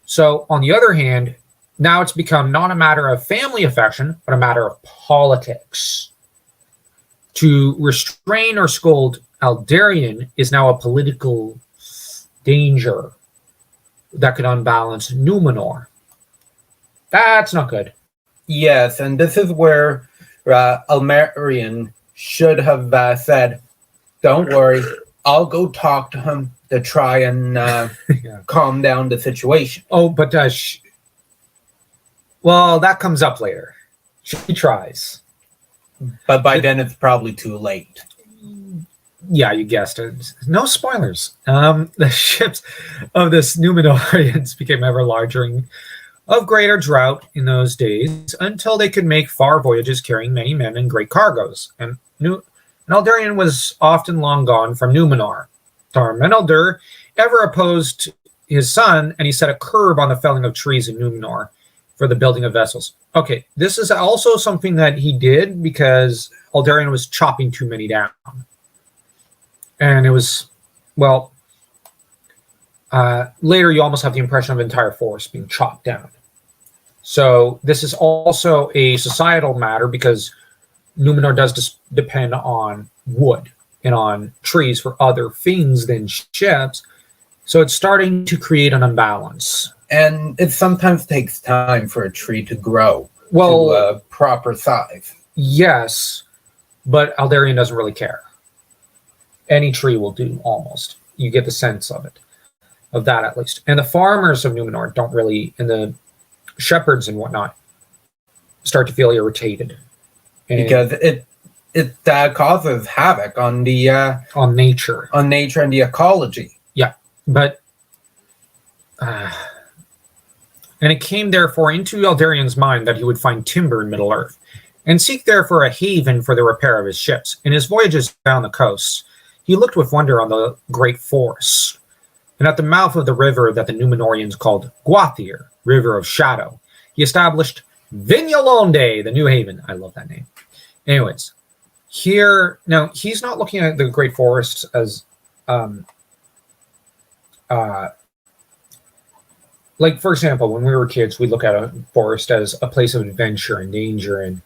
So on the other hand, now it's become not a matter of family affection, but a matter of politics. To restrain or scold Aldarian is now a political danger that could unbalance Numenor. That's not good. Yes, and this is where Almerian should have said, don't worry, I'll go talk to him to try and calm down the situation. Oh, but well, that comes up later. She tries. But by then it's probably too late. Yeah, you guessed it. No spoilers. The ships of the Numenorians became ever larger and of greater drought in those days until they could make far voyages carrying many men and great cargoes. And Aldarian was often long gone from Numenor. Tarmeneldur ever opposed his son, and he set a curb on the felling of trees in Numenor for the building of vessels. Okay, this is also something that he did because Aldarian was chopping too many down. And it was, well, later you almost have the impression of an entire forest being chopped down. So this is also a societal matter because Numenor does depend on wood and on trees for other things than ships. So it's starting to create an imbalance. And it sometimes takes time for a tree to grow to a proper size. Yes, but Aldarian doesn't really care. Any tree will do, almost. You get the sense of it, of that at least. And the farmers of Numenor don't really, and the shepherds and whatnot, start to feel irritated. Because it causes havoc on the on nature and the ecology. Yeah, but and it came therefore into Aldarian's mind that he would find timber in Middle Earth and seek there for a haven for the repair of his ships. In his voyages down the coasts, he looked with wonder on the great forests, and at the mouth of the river that the Numenorians called Gwathir, River of Shadow, he established Vignalonde, the new haven. I love that name. Anyways, here, now, he's not looking at the great forests as, like, for example, when we were kids, we look at a forest as a place of adventure and danger. And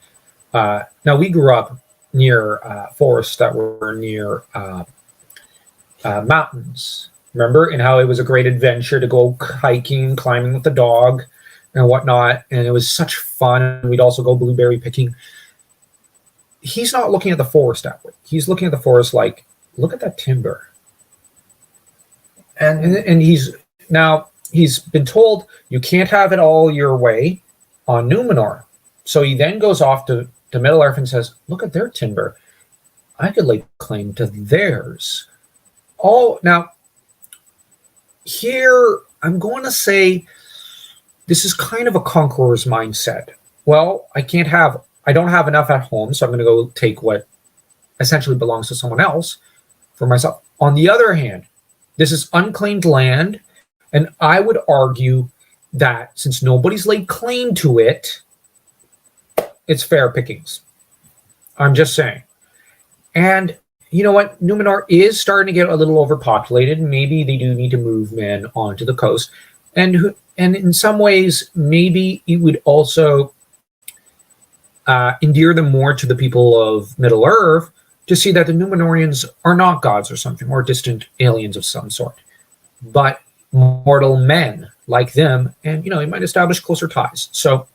now we grew up near forests that were near mountains, remember? And how it was a great adventure to go hiking, climbing with the dog and whatnot. And it was such fun. We'd also go blueberry picking. He's not looking at the forest that way. He's looking at the forest like, look at that timber. And he's been told you can't have it all your way on Numenor. So he then goes off to Middle Earth and says, look at their timber. I could lay claim to theirs. Oh, now, here, I'm going to say this is kind of a conqueror's mindset. Well, I don't have enough at home, so I'm going to go take what essentially belongs to someone else for myself. On the other hand, this is unclaimed land, and I would argue that since nobody's laid claim to it, it's fair pickings. I'm just saying. And you know what? Numenor is starting to get a little overpopulated. Maybe they do need to move men onto the coast. And in some ways, maybe it would also endear them more to the people of Middle Earth to see that the Numenorians are not gods or something, or distant aliens of some sort, but mortal men like them, and you might establish closer ties. So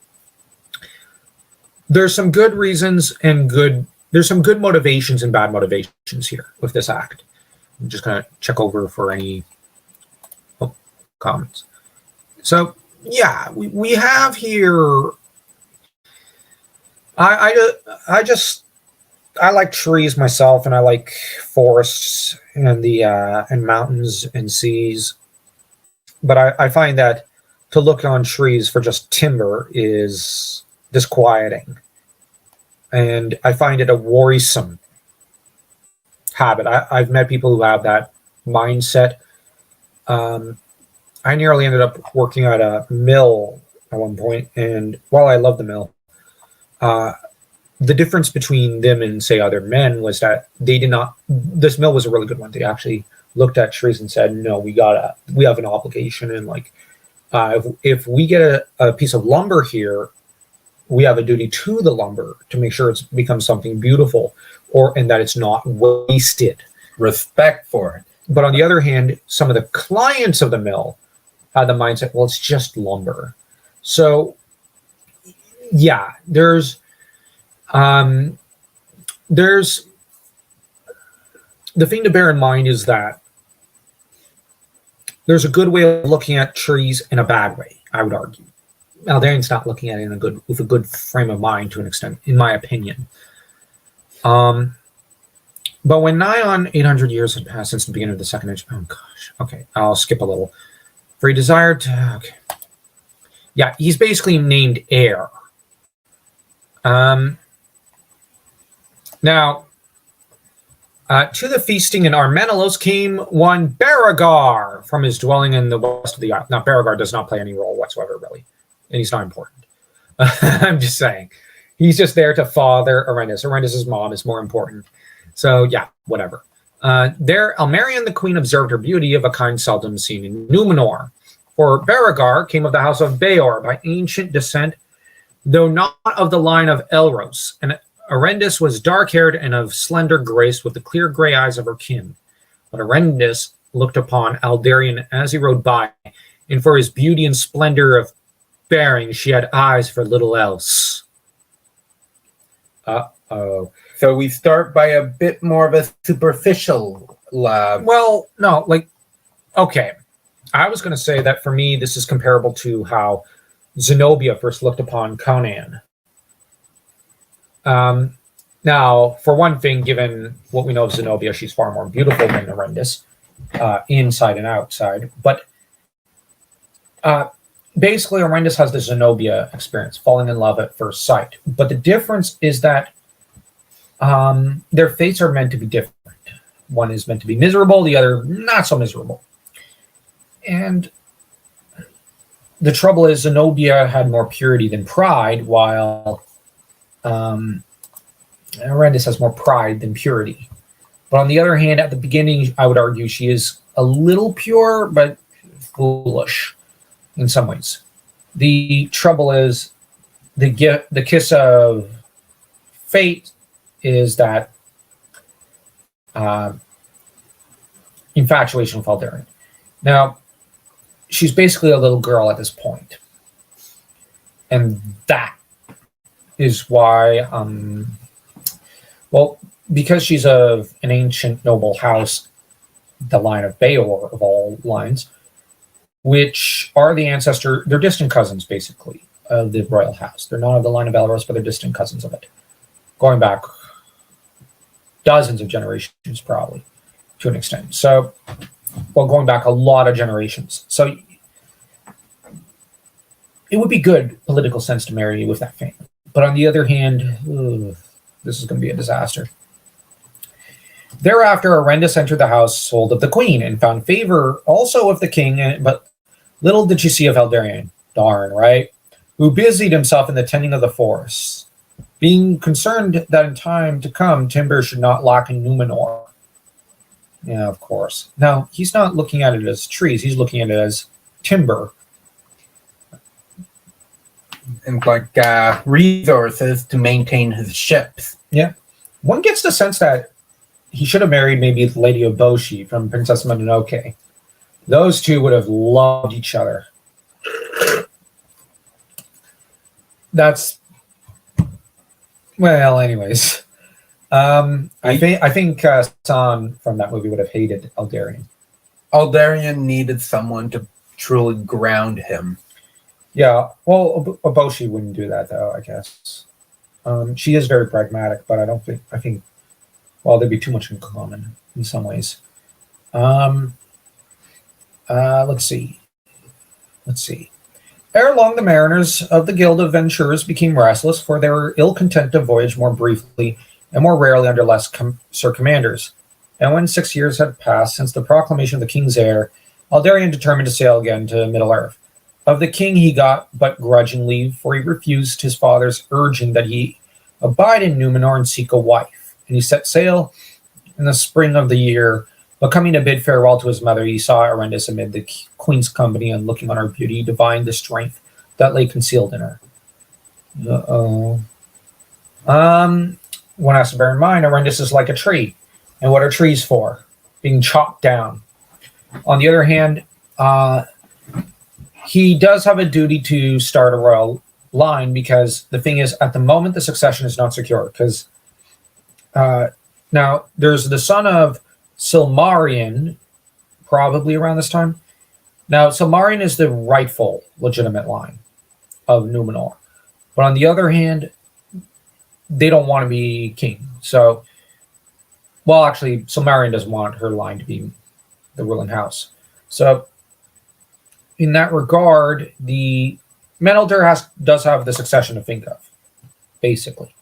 there's some good reasons and there's some good motivations and bad motivations here with this act. I'm just gonna check over for any comments. So yeah, we have here. I like trees myself, and I like forests and and mountains and seas. But I find that to look on trees for just timber is disquieting, and I find it a worrisome habit. I've met people who have that mindset. I nearly ended up working at a mill at one point, and while I love the mill, the difference between them and, say, other men was that they did not. This mill was a really good one. They actually looked at trees and said, "No, we have an obligation," and If we get a piece of lumber here, we have a duty to the lumber to make sure it becomes something beautiful, and that it's not wasted. Respect for it. But on the other hand, some of the clients of the mill had the mindset, well, it's just lumber. So yeah, there's the thing to bear in mind is that there's a good way of looking at trees and a bad way, I would argue. Aldarian's not looking at it with a good frame of mind to an extent, in my opinion. But when nigh on 800 years had passed since the beginning of the second age, oh gosh, okay, I'll skip a little. For he desired to, okay. Yeah, he's basically named heir. Now, to the feasting in Armenelos came one Berengar from his dwelling in the west of the isle. Now, Berengar does not play any role whatsoever, really, and he's not important. I'm just saying. He's just there to father Arendis. Arendis' mom is more important. So, yeah, whatever. There, Almerian, the queen, observed her beauty of a kind seldom seen in Numenor. For Berengar came of the house of Beor by ancient descent, though not of the line of Elros. And Arendis was dark-haired and of slender grace, with the clear gray eyes of her kin. But Arendis looked upon Aldarian as he rode by, and for his beauty and splendor of bearing, she had eyes for little else. Uh-oh. So we start by a bit more of a superficial love. Well, no, okay. I was going to say that for me, this is comparable to how Zenobia first looked upon Conan. Now, for one thing, given what we know of Zenobia, she's far more beautiful than Arendis, inside and outside. But basically, Arendis has the Zenobia experience, falling in love at first sight. But the difference is that their fates are meant to be different. One is meant to be miserable, the other not so miserable. And the trouble is Zenobia had more purity than pride, while Arendis has more pride than purity. But on the other hand, at the beginning, I would argue she is a little pure, but foolish in some ways. The trouble is the kiss of fate is that infatuation with Aldarian. Now, she's basically a little girl at this point. And that is why, because she's of an ancient noble house, the line of Beor of all lines, which are they're distant cousins, basically, of the royal house. They're not of the line of Elros, but they're distant cousins of it. Going back dozens of generations, probably, to an extent. So, going back a lot of generations. So, it would be good political sense to marry you with that family. But on the other hand, this is going to be a disaster. Thereafter, Arendis entered the household of the queen and found favor also of the king, but little did she see of Aldarian, darn, right? Who busied himself in the tending of the forests, being concerned that in time to come, timber should not lack in Numenor. Yeah, of course. Now, he's not looking at it as trees, he's looking at it as timber. And resources to maintain his ships. Yeah. One gets the sense that he should have married maybe Lady Oboshi from Princess Mononoke. Those two would have loved each other. That's, well, anyways. I think San from that movie would have hated Aldarian. Aldarian needed someone to truly ground him. Yeah, well, Oboshi wouldn't do that, though, I guess. She is very pragmatic, but I think, well, there'd be too much in common in some ways. Let's see. Ere long, the mariners of the Guild of Venturers became restless, for they were ill content to voyage more briefly and more rarely under less sir commanders. And when 6 years had passed since the proclamation of the king's heir, Aldarian determined to sail again to Middle-earth. Of the king he got but grudging leave, for he refused his father's urging that he abide in Numenor and seek a wife. And he set sail in the spring of the year But coming to bid farewell to his mother, he saw Arendis amid the queen's company, and looking on her beauty, he divined the strength that lay concealed in her. Uh-oh. One has to bear in mind, Arendis is like a tree. And what are trees for? Being chopped down. On the other hand, he does have a duty to start a royal line, because the thing is, at the moment, the succession is not secure. Because now there's the son of Silmarion, probably around this time. Now, Silmarion is the rightful, legitimate line of Numenor. But on the other hand, they don't want to be king. So, well, actually, Silmarion doesn't want her line to be the ruling house. So, in that regard, the Menelder does have the succession to think of, basically.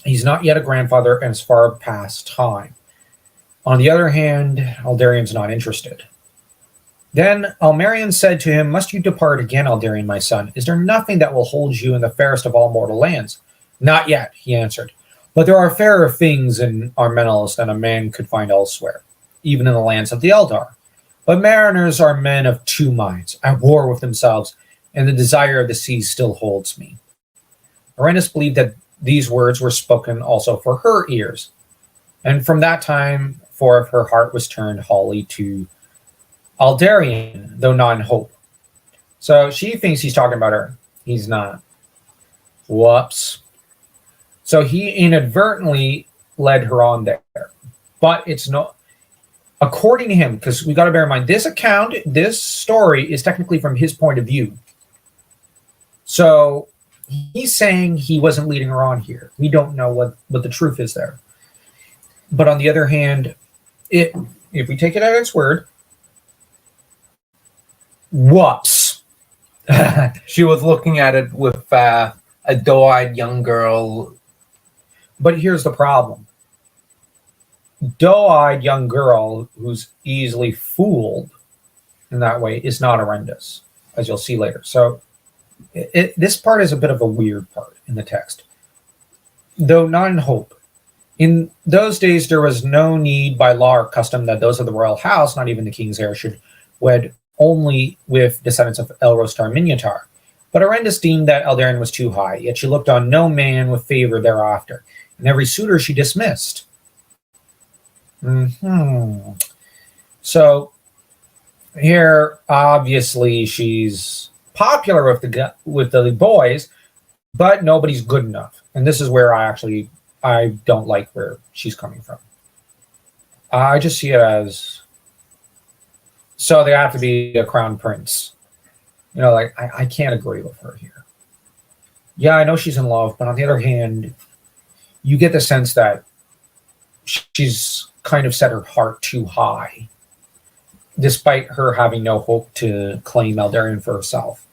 He's not yet a grandfather, and it's far past time. On the other hand, Aldarion's not interested. Then Almerion said to him, "Must you depart again, Aldarion, my son? Is there nothing that will hold you in the fairest of all mortal lands?" "Not yet," he answered. "But there are fairer things in Armenelos than a man could find elsewhere, even in the lands of the Eldar. But mariners are men of two minds, at war with themselves, and the desire of the sea still holds me." Arendis believed that these words were spoken also for her ears, and from that time forth her heart was turned wholly to Aldarion, though not in hope. So she thinks he's talking about her. He's not. Whoops. So he inadvertently led her on there. But it's not, according to him, because we got to bear in mind, this story is technically from his point of view. So he's saying he wasn't leading her on here. We don't know what the truth is there. But on the other hand, if we take it at its word, whoops. She was looking at it with a doe-eyed young girl. But here's the problem. Doe-eyed young girl who's easily fooled in that way is not Arendis, as you'll see later. So this part is a bit of a weird part in the text, though not in hope. In those days, there was no need by law or custom that those of the royal house, not even the king's heir, should wed only with descendants of Elrostar Minotaur. But Arendis deemed that Aldarion was too high, yet she looked on no man with favor thereafter, and every suitor she dismissed. So here, obviously, she's popular with the boys, but nobody's good enough. And this is where I don't like where she's coming from. I just see it as, so they have to be a crown prince. Like, I can't agree with her here. Yeah, I know she's in love, but on the other hand, you get the sense that she's kind of set her heart too high, despite her having no hope to claim Aldarion for herself.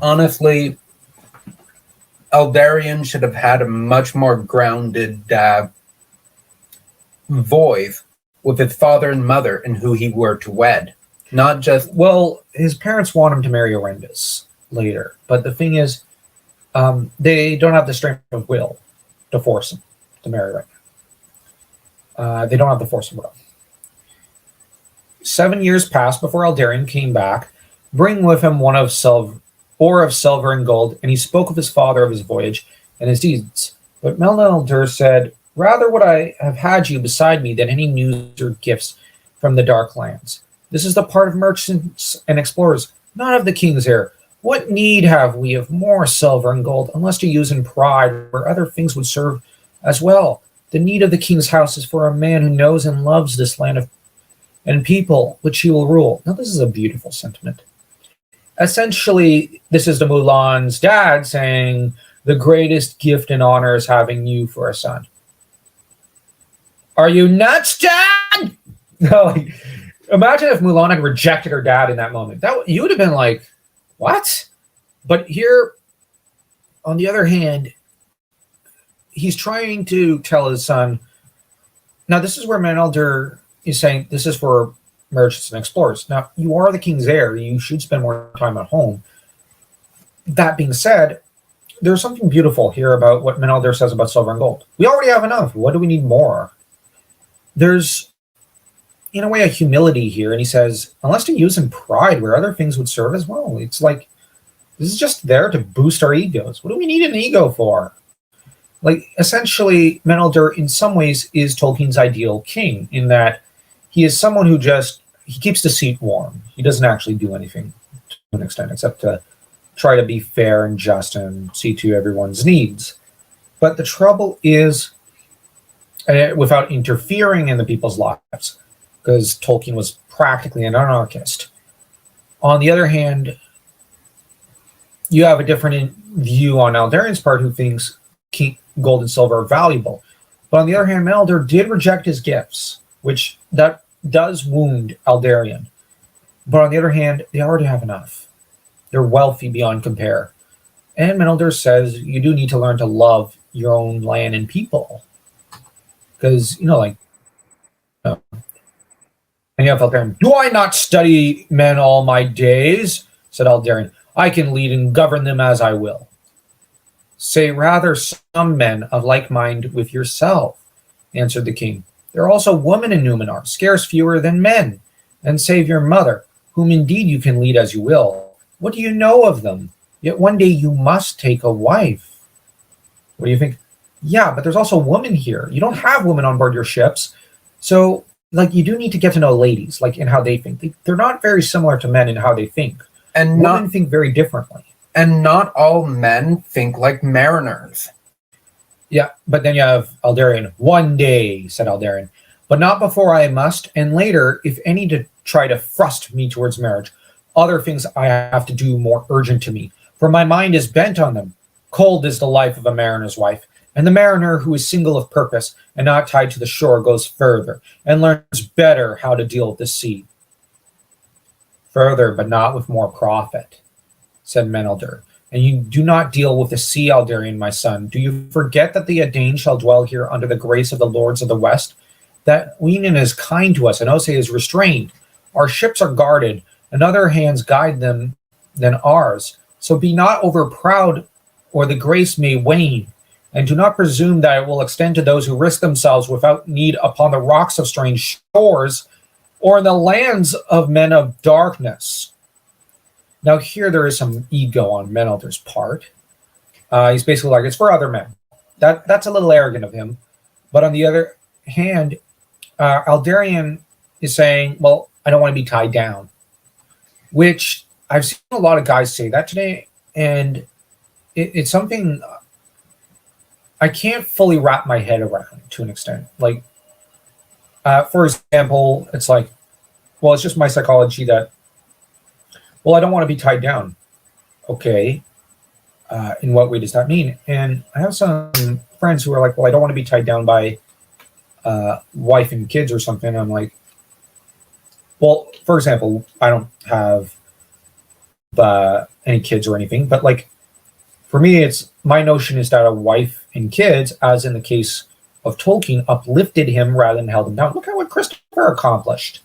Honestly, Aldarion should have had a much more grounded voice with his father and mother and who he were to wed. Not just... Well, his parents want him to marry Arendis later, but the thing is, they don't have the strength of will to force him to marry right now. They don't have the force of will. 7 years passed before Aldarion came back, bringing with him one of silver and gold, and he spoke of his father, of his voyage, and his deeds. But Menelder said, "Rather would I have had you beside me than any news or gifts from the dark lands. This is the part of merchants and explorers, not of the king's heir. What need have we of more silver and gold, unless to use in pride where other things would serve as well? The need of the king's house is for a man who knows and loves this land and people which he will rule." Now, this is a beautiful sentiment. Essentially, this is the Mulan's dad saying, the greatest gift and honor is having you for a son. Are you nuts, Dad? No, imagine if Mulan had rejected her dad in that moment. You would have been like, what? But here, on the other hand, he's trying to tell his son. Now, this is where Menelder is saying this is for merchants and explorers. Now, you are the king's heir. You should spend more time at home. That being said, there's something beautiful here about what Menelder says about silver and gold. We already have enough. What do we need more? There's, in a way, a humility here, and he says, unless to use in pride where other things would serve as well. It's like, this is just there to boost our egos. What do we need an ego for? Like, essentially, Menelder, in some ways, is Tolkien's ideal king, in that he is someone who he keeps the seat warm. He doesn't actually do anything to an extent, except to try to be fair and just and see to everyone's needs. But the trouble is, without interfering in the people's lives, because Tolkien was practically an anarchist. On the other hand, you have a different view on Aldarian's part, who thinks gold and silver are valuable. But on the other hand, Menelder did reject his gifts, which that does wound Aldarian. But on the other hand, they already have enough. They're wealthy beyond compare. And Menelder says you do need to learn to love your own land and people. Because, and you have Aldarian. Do I not study men all my days? Said Aldarian. I can lead and govern them as I will. Say rather some men of like mind with yourself, answered the king. There are also women in Numenor, scarce fewer than men. And save your mother, whom indeed you can lead as you will. What do you know of them? Yet one day you must take a wife. What do you think? Yeah, but there's also women here. You don't have women on board your ships. So, you do need to get to know ladies, in how they think. They're not very similar to men in how they think. And women think very differently. And not all men think like mariners. Yeah, but then you have Aldarian. One day, said Aldarian, but not before I must, and later, if any to try to thrust me towards marriage. Other things I have to do more urgent to me, for my mind is bent on them. Cold is the life of a mariner's wife, and the mariner who is single of purpose and not tied to the shore goes further, and learns better how to deal with the sea. Further, but not with more profit, said Menelder. And you do not deal with the sea, Aldarian, my son. Do you forget that the Edain shall dwell here under the grace of the lords of the west? That Weenan is kind to us, and Ose is restrained. Our ships are guarded, and other hands guide them than ours. So be not over proud, or the grace may wane. And do not presume that it will extend to those who risk themselves without need upon the rocks of strange shores, or in the lands of men of darkness. Now here there is some ego on Menelder's part. He's basically like, it's for other men. That's a little arrogant of him. But on the other hand, Aldarian is saying, well, I don't want to be tied down. Which I've seen a lot of guys say that today, and it's something I can't fully wrap my head around to an extent. For example, it's like, well, it's just my psychology that, well, I don't want to be tied down. Okay. In what way does that mean? And I have some friends who are like, well, I don't want to be tied down by wife and kids or something. I'm like, well, for example, I don't have any kids or anything, but for me, it's my notion is that a wife and kids, as in the case of Tolkien, uplifted him rather than held him down. Look at what Christopher accomplished.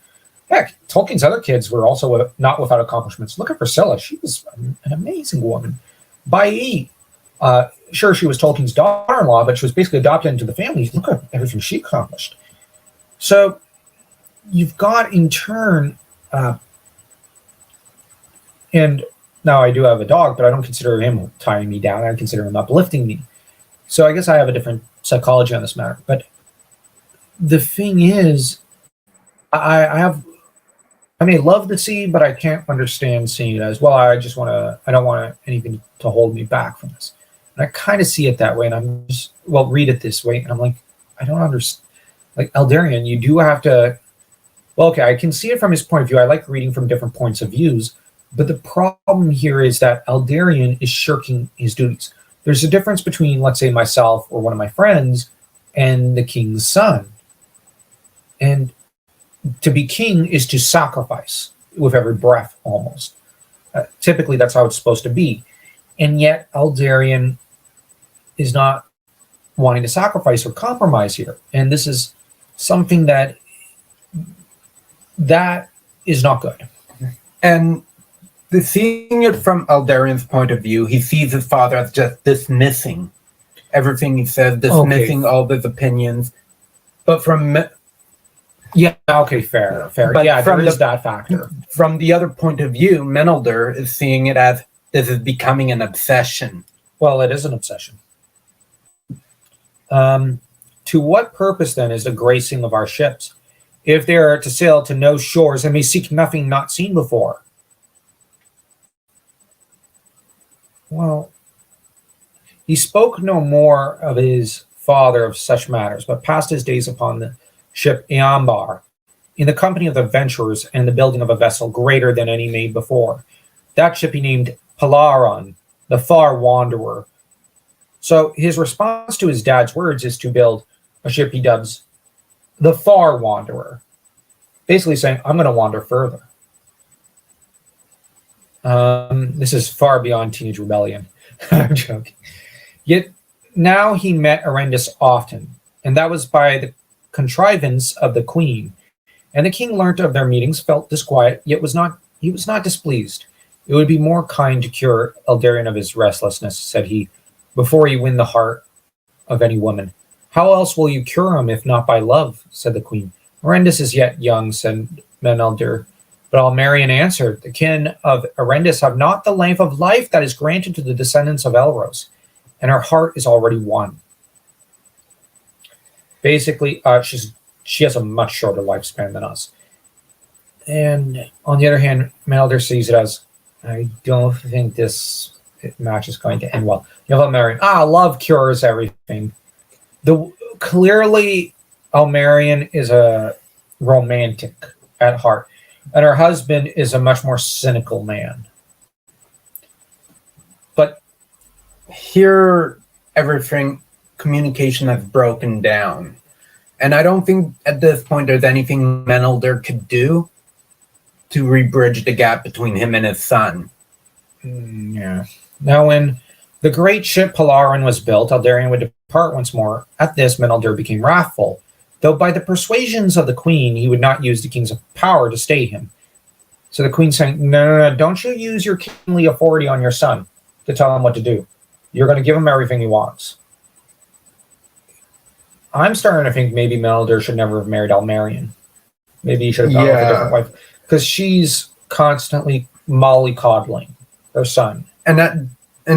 Heck, Tolkien's other kids were also not without accomplishments. Look at Priscilla. She was an amazing woman. Bai, sure, she was Tolkien's daughter-in-law, but she was basically adopted into the family. Look at everything she accomplished. So you've got, in turn, and now I do have a dog, but I don't consider him tying me down. I consider him uplifting me. So I guess I have a different psychology on this matter. But the thing is, I may love the sea, but I can't understand seeing it as, well, I don't want anything to hold me back from this. And I kind of see it that way, and I'm just, well, read it this way, and I'm like, I don't understand. Aldarian, you do have to, well, okay, I can see it from his point of view. I like reading from different points of views, but the problem here is that Aldarian is shirking his duties. There's a difference between, let's say, myself or one of my friends and the king's son. And to be king is to sacrifice with every breath, almost. Typically, that's how it's supposed to be. And yet, Aldarian is not wanting to sacrifice or compromise here. And this is something that is not good. And seeing it from Eldarian's point of view, he sees his father as just dismissing everything he says, dismissing all of his opinions. But yeah, okay, fair. But Yeah, from there is that factor. from the other point of view, Menelder is seeing it as this is becoming an obsession. Well, it is an obsession. To what purpose then is the gracing of our ships, if they are to sail to no shores and may seek nothing not seen before? Well, he spoke no more of his father of such matters, but passed his days upon the ship Eambar, in the company of the adventurers and the building of a vessel greater than any made before. That ship he named Palaron, the far wanderer. So his response to his dad's words is to build a ship he dubs the far wanderer, basically saying, I'm going to wander further. This is far beyond teenage rebellion. I'm joking. Yet now he met Arendis often, and that was by the contrivance of the queen. And the king learnt of their meetings, felt disquiet, yet he was not displeased. It would be more kind to cure Eldarion of his restlessness, said he, before he win the heart of any woman. How else will you cure him if not by love, said the queen. Arendis is yet young, said Menelder. But Almerian answered, the kin of Arendis have not the length of life that is granted to the descendants of Elros, and her heart is already won. Basically, she has a much shorter lifespan than us. And on the other hand, Menelder sees it as, I don't think this match is going to end well. You have Almerian, love cures everything. Clearly, Almerian is a romantic at heart, and her husband is a much more cynical man. But here, communication has broken down. And I don't think at this point there's anything Menelder could do to rebridge the gap between him and his son. Yeah. Now, when the great ship Palaron was built, Eldarion would depart once more. At this, Menelder became wrathful, though by the persuasions of the queen, he would not use the king's power to stay him. So the queen saying, no, don't you use your kingly authority on your son to tell him what to do. You're going to give him everything he wants. I'm starting to think maybe Menelder should never have married Almerian. Maybe he should have gone with a different wife. Because she's constantly mollycoddling her son. And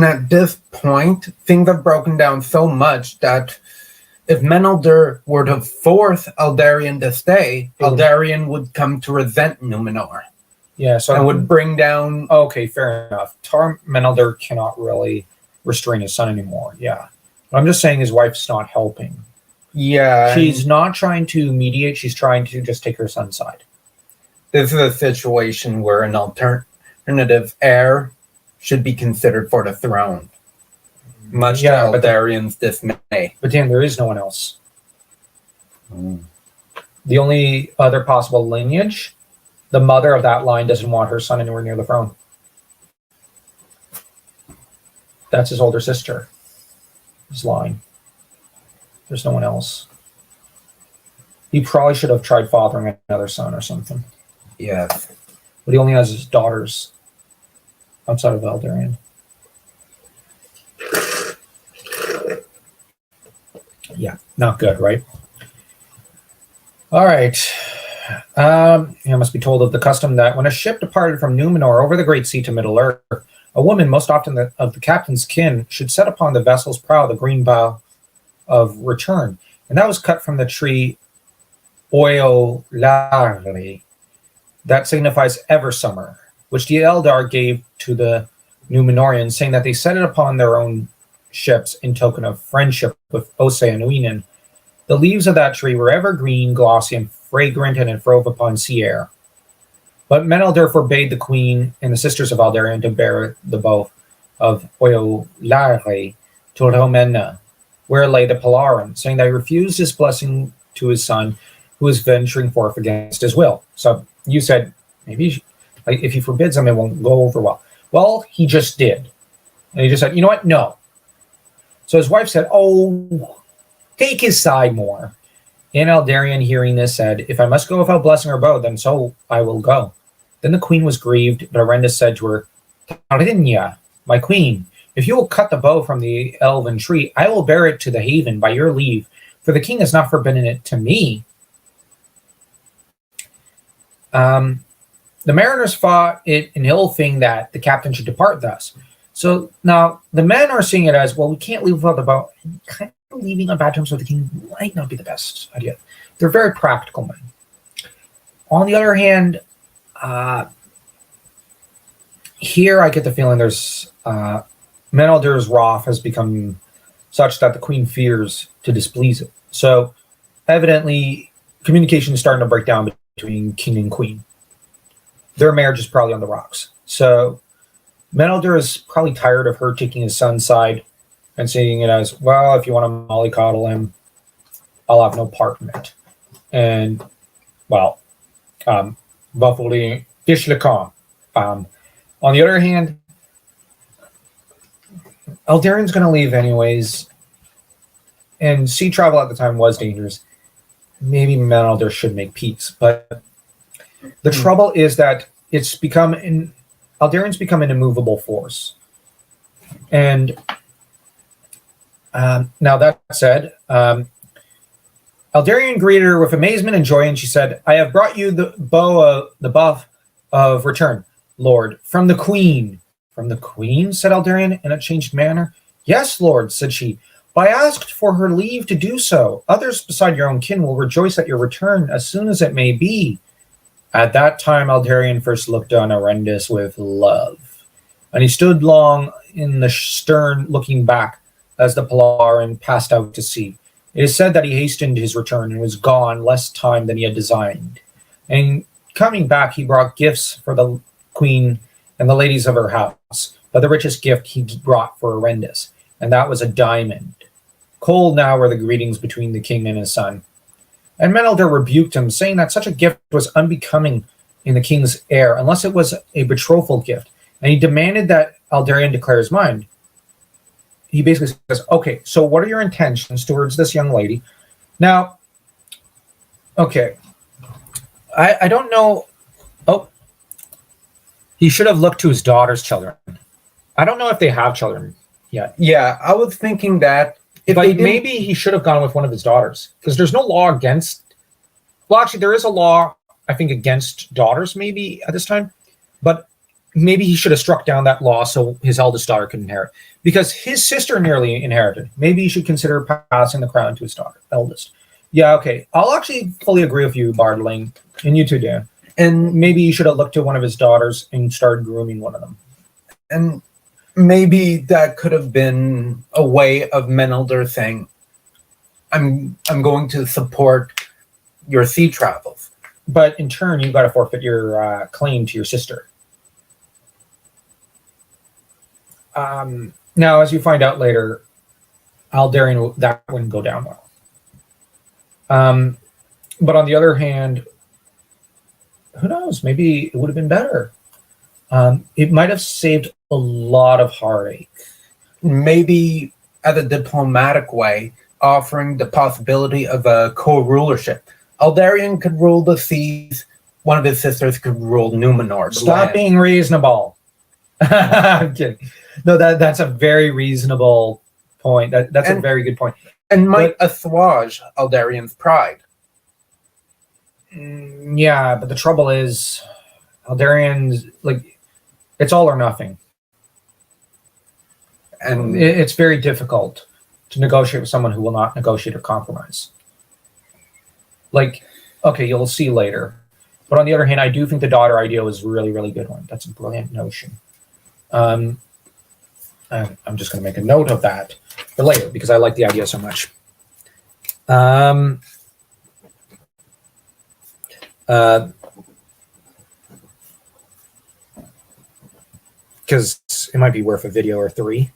at this point, things have broken down so much that if Menelder were to force Eldarion to stay, Eldarion would come to resent Numenor. Yeah, so and would bring down. Okay, fair enough. Menelder cannot really restrain his son anymore. Yeah, I'm just saying his wife's not helping. Yeah, she's not trying to mediate. She's trying to just take her son's side. This is a situation where an alternative heir should be considered for the throne. Much to Eldarion's dismay. But Dan, there is no one else. The only other possible lineage, the mother of that line doesn't want her son anywhere near the throne. That's his older sister. His line. There's no one else. He probably should have tried fathering another son or something. Yes. But he only has his daughters outside of Eldarion. Yeah, not good, right? All right. You must be told of the custom that when a ship departed from Numenor over the Great Sea to Middle-earth, a woman, most often of the captain's kin, should set upon the vessel's prow the green bough of return. And that was cut from the tree Oeolari, that signifies ever summer, which the Eldar gave to the Numenorians, saying that they set it upon their own ships in token of friendship with Ose and Uinen. The leaves of that tree were evergreen, glossy, and fragrant, and it throve upon sea air. But Menelder forbade the queen and the sisters of Eldarion to bear the bow of Oeolari to Romenna, where lay the Palaron, saying that he refused his blessing to his son, who was venturing forth against his will. So you said, maybe if he forbids him, it won't go over well. Well, he just did. And he just said, you know what? No. So his wife said, take his side more. And Eldarion, hearing this, said, if I must go without blessing or bow, then so I will go. Then the queen was grieved, but Arendis said to her, Tarinya, my queen, if you will cut the bow from the elven tree, I will bear it to the haven by your leave, for the king has not forbidden it to me. The mariners thought it an ill thing that the captain should depart thus. So now the men are seeing it as, well, we can't leave without the bow. Kind of leaving on bad terms with the king might not be the best idea. They're very practical men. On the other hand, here I get the feeling there's Menelder's wrath has become such that the queen fears to displease it. So evidently communication is starting to break down between king and queen. Their marriage is probably on the rocks. So Menelder is probably tired of her taking his son's side and seeing it as, well, if you want to mollycoddle him, I'll have no part in it. And, well, Buffalo Dish le Camp. On the other hand, Eldarion's going to leave anyways, and sea travel at the time was dangerous. Maybe Menelder should make peace, but the trouble is that Eldarion's become an immovable force. And now that said, Eldarion greeted her with amazement and joy, and she said, I have brought you the buff of return, Lord, from the queen. From the queen, said Eldarion in a changed manner. Yes, Lord, said she. But I asked for her leave to do so. Others beside your own kin will rejoice at your return as soon as it may be. At that time, Eldarion first looked on Arendis with love, and he stood long in the stern, looking back as the Polaran passed out to sea. It is said that he hastened his return and was gone less time than he had designed. And coming back, he brought gifts for the queen and the ladies of her house. But the richest gift he brought for Arendis, and that was a diamond. Cold now were the greetings between the king and his son. And Menelder rebuked him, saying that such a gift was unbecoming in the king's heir, unless it was a betrothal gift. And he demanded that Eldarion declare his mind. He basically says, okay, so what are your intentions towards this young lady? Now, okay, I don't know. Oh, he should have looked to his daughter's children. I don't know if they have children yet. Yeah, I was thinking that. But maybe he should have gone with one of his daughters, because there's no law against. Well, actually, there is a law, I think, against daughters maybe at this time, but maybe he should have struck down that law so his eldest daughter could inherit, because his sister nearly inherited. Maybe he should consider passing the crown to his daughter, eldest. Yeah, okay. I'll actually fully agree with you, Bardling, and you too, Dan. And maybe he should have looked to one of his daughters and started grooming one of them. And maybe that could have been a way of Menelder saying, I'm going to support your sea travels. But in turn, you got to forfeit your claim to your sister. Now, as you find out later, Eldarion, that wouldn't go down well. But on the other hand, who knows? Maybe it would have been better. It might have saved a lot of heartache. Maybe as a diplomatic way, offering the possibility of a co-rulership. Eldarion could rule the seas. One of his sisters could rule Numenor. Stop being reasonable. I'm kidding. No, that's a very reasonable point. That's a very good point. And might assuage Eldarion's pride. Yeah, but the trouble is, Eldarion's, like, it's all or nothing. And it's very difficult to negotiate with someone who will not negotiate or compromise. Like, okay, you'll see later. But on the other hand, I do think the daughter idea was a really, really good one. That's a brilliant notion. I'm just going to make a note of that for later because I like the idea so much. Because it might be worth a video or three.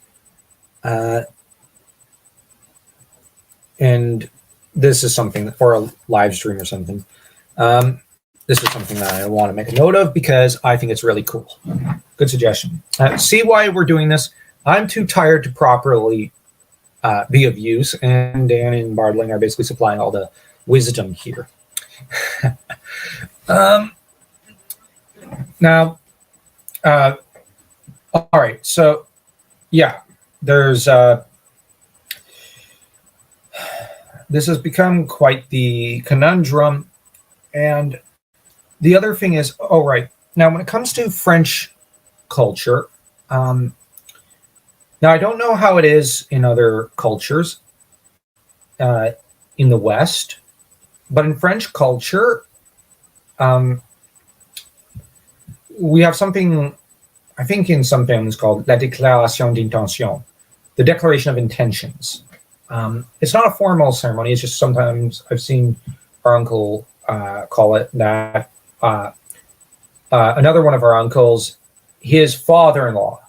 And this is something, or a live stream or something. This is something that I want to make a note of because I think it's really cool. Good suggestion. See why we're doing this? I'm too tired to properly be of use, and Dan and Bardling are basically supplying all the wisdom here. Now, all right. So, yeah, there's this has become quite the conundrum. And the other thing is, oh, right. Now, when it comes to French culture, now I don't know how it is in other cultures in the West, but in French culture, we have something, I think, in some families called la déclaration d'intention, the declaration of intentions. It's not a formal ceremony. It's just sometimes I've seen our uncle call it that. Another one of our uncles, his father-in-law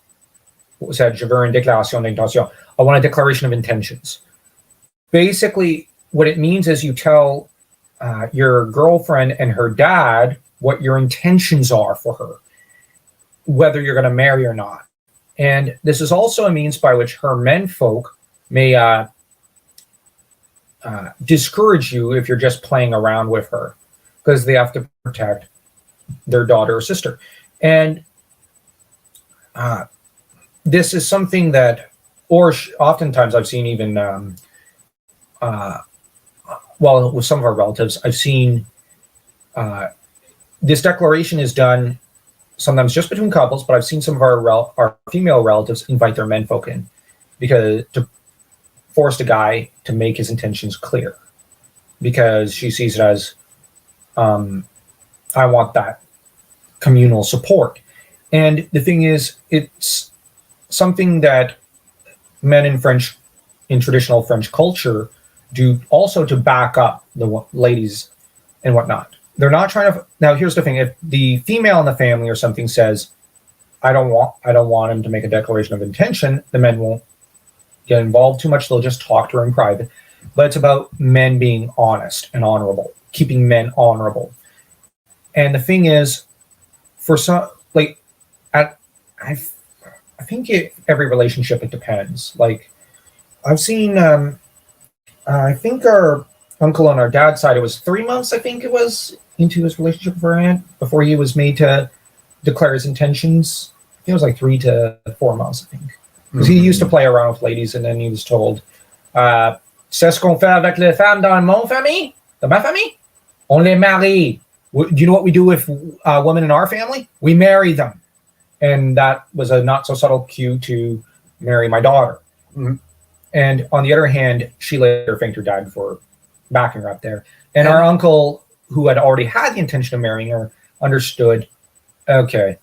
said, "Je veux une déclaration d'intention." I want a declaration of intentions. Basically, what it means is you tell your girlfriend and her dad what your intentions are for her, whether you're going to marry or not. And this is also a means by which her menfolk may discourage you if you're just playing around with her, because they have to protect their daughter or sister. And this is something that, or oftentimes I've seen even, well, with some of our relatives, I've seen this declaration is done sometimes just between couples, but I've seen some of our female relatives invite their menfolk in because to force the guy to make his intentions clear, because she sees it as, I want that communal support. And the thing is, it's something that men in traditional French culture do also to back up the ladies and whatnot. They're not trying to. Now, here's the thing: if the female in the family or something says, I don't want him to make a declaration of intention," the men won't get involved too much. They'll just talk to her in private. But it's about men being honest and honorable, keeping men honorable. And the thing is, for some, like, I think every relationship, it depends. Like, I've seen, I think our uncle on our dad's side, it was 3 months, I think it was, into his relationship with our aunt before he was made to declare his intentions. I think it was like 3 to 4 months, I think. Because he used to play around with ladies, and then he was told, c'est ce qu'on fait avec les femmes dans mon famille, dans ma famille? On les marie. Do you know what we do with women in our family? We marry them. And that was a not so subtle cue to marry my daughter. Mm-hmm. And on the other hand, she later thanked her dad for backing her up there. And our uncle, who had already had the intention of marrying her, understood, okay,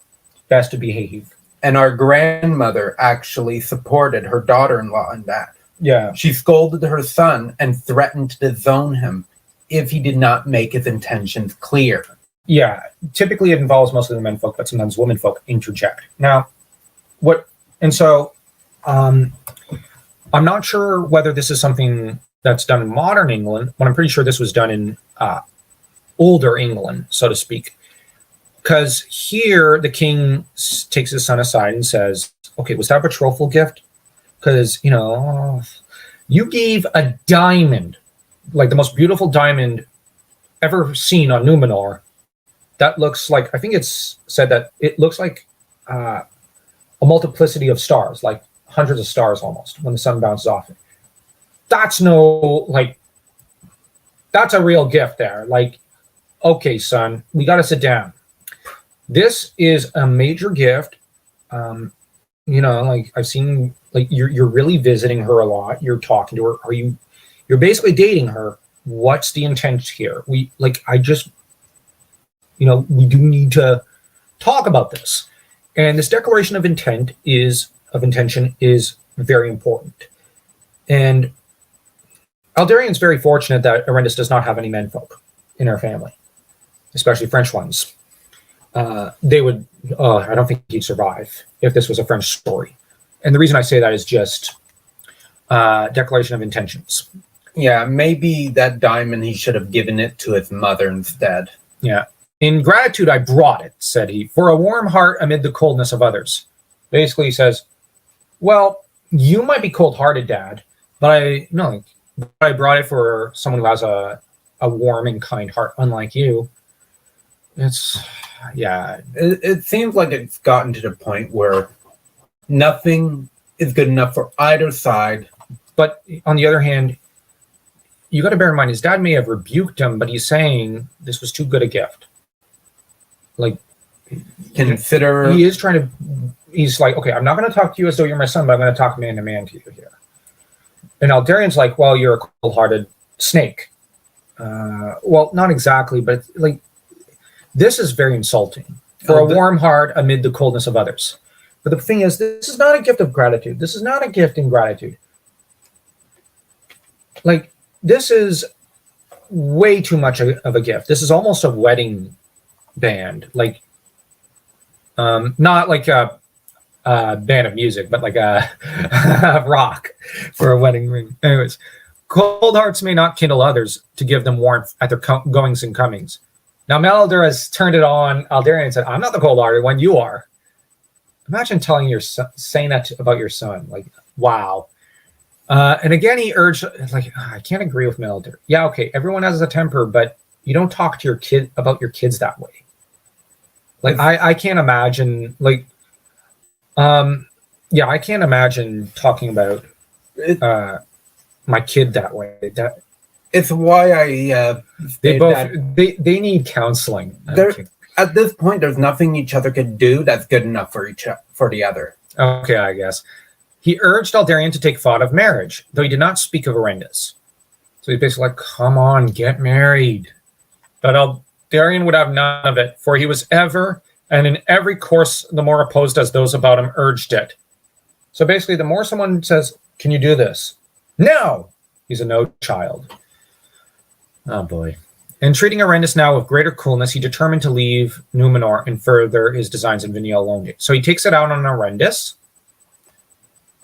best to behave. And our grandmother actually supported her daughter-in-law in that. Yeah. She scolded her son and threatened to disown him if he did not make his intentions clear. Yeah. Typically it involves mostly the menfolk, but sometimes womenfolk interject. Now, I'm not sure whether this is something that's done in modern England, but I'm pretty sure this was done in older England, so to speak. Because here the king takes his son aside and says, okay, was that a betrothal gift? Because, you gave a diamond, like the most beautiful diamond ever seen on Numenor. That looks like, I think it's said that it looks like a multiplicity of stars, like hundreds of stars almost, when the sun bounces off it. That's that's a real gift there. Like, okay, son, we got to sit down. This is a major gift. Like I've seen, like you're really visiting her a lot. You're talking to her. You're basically dating her. What's the intent here? We do need to talk about this. And this declaration of intention is very important. And Aldarian's very fortunate that Arendis does not have any menfolk in her family, especially French ones. I don't think he'd survive if this was a French story. And the reason I say that is just declaration of intentions. Yeah, maybe that diamond, he should have given it to his mother instead. Yeah. In gratitude, I brought it, said he, for a warm heart amid the coldness of others. Basically, he says, well, you might be cold-hearted, Dad, but I brought it for someone who has a warm and kind heart, unlike you. It's yeah. It seems like it's gotten to the point where nothing is good enough for either side. But on the other hand, you got to bear in mind his dad may have rebuked him, but he's saying this was too good a gift. Like, Consider he is trying to. He's like, okay, I'm not going to talk to you as though you're my son, but I'm going to talk man to man to you here. And Aldarian's like, well, you're a cold-hearted snake. Well, not exactly, but like, this is very insulting for a warm heart amid the coldness of others. But the thing is, this is not a gift of gratitude. This is not a gift in gratitude. Like, this is way too much of a gift. This is almost a wedding band. Like, not like a band of music, but like a rock for a wedding ring. Anyways, cold hearts may not kindle others to give them warmth at their goings and comings. Now, Melilder has turned it on Aldarian and said, I'm not the cold-hearted one, you are. Imagine telling your son, saying that about your son. Like, wow. And again, he urged, like, I can't agree with Melilder. Yeah, okay, everyone has a temper, but you don't talk to your kid about your kids that way. Like, I can't imagine, like, yeah, I can't imagine talking about my kid that way. That it's why I they need counseling. At this point, there's nothing each other could do that's good enough for the other. Okay, I guess. He urged Aldarian to take thought of marriage, though he did not speak of Arendis. So he's basically like, come on, get married. But Aldarian would have none of it, for he was ever, and in every course, the more opposed as those about him urged it. So basically, the more someone says, can you do this? No! He's a no child. Oh, boy. Entreating Arendis now with greater coolness, he determined to leave Numenor and further his designs in Vignalonde. So he takes it out on Arendis,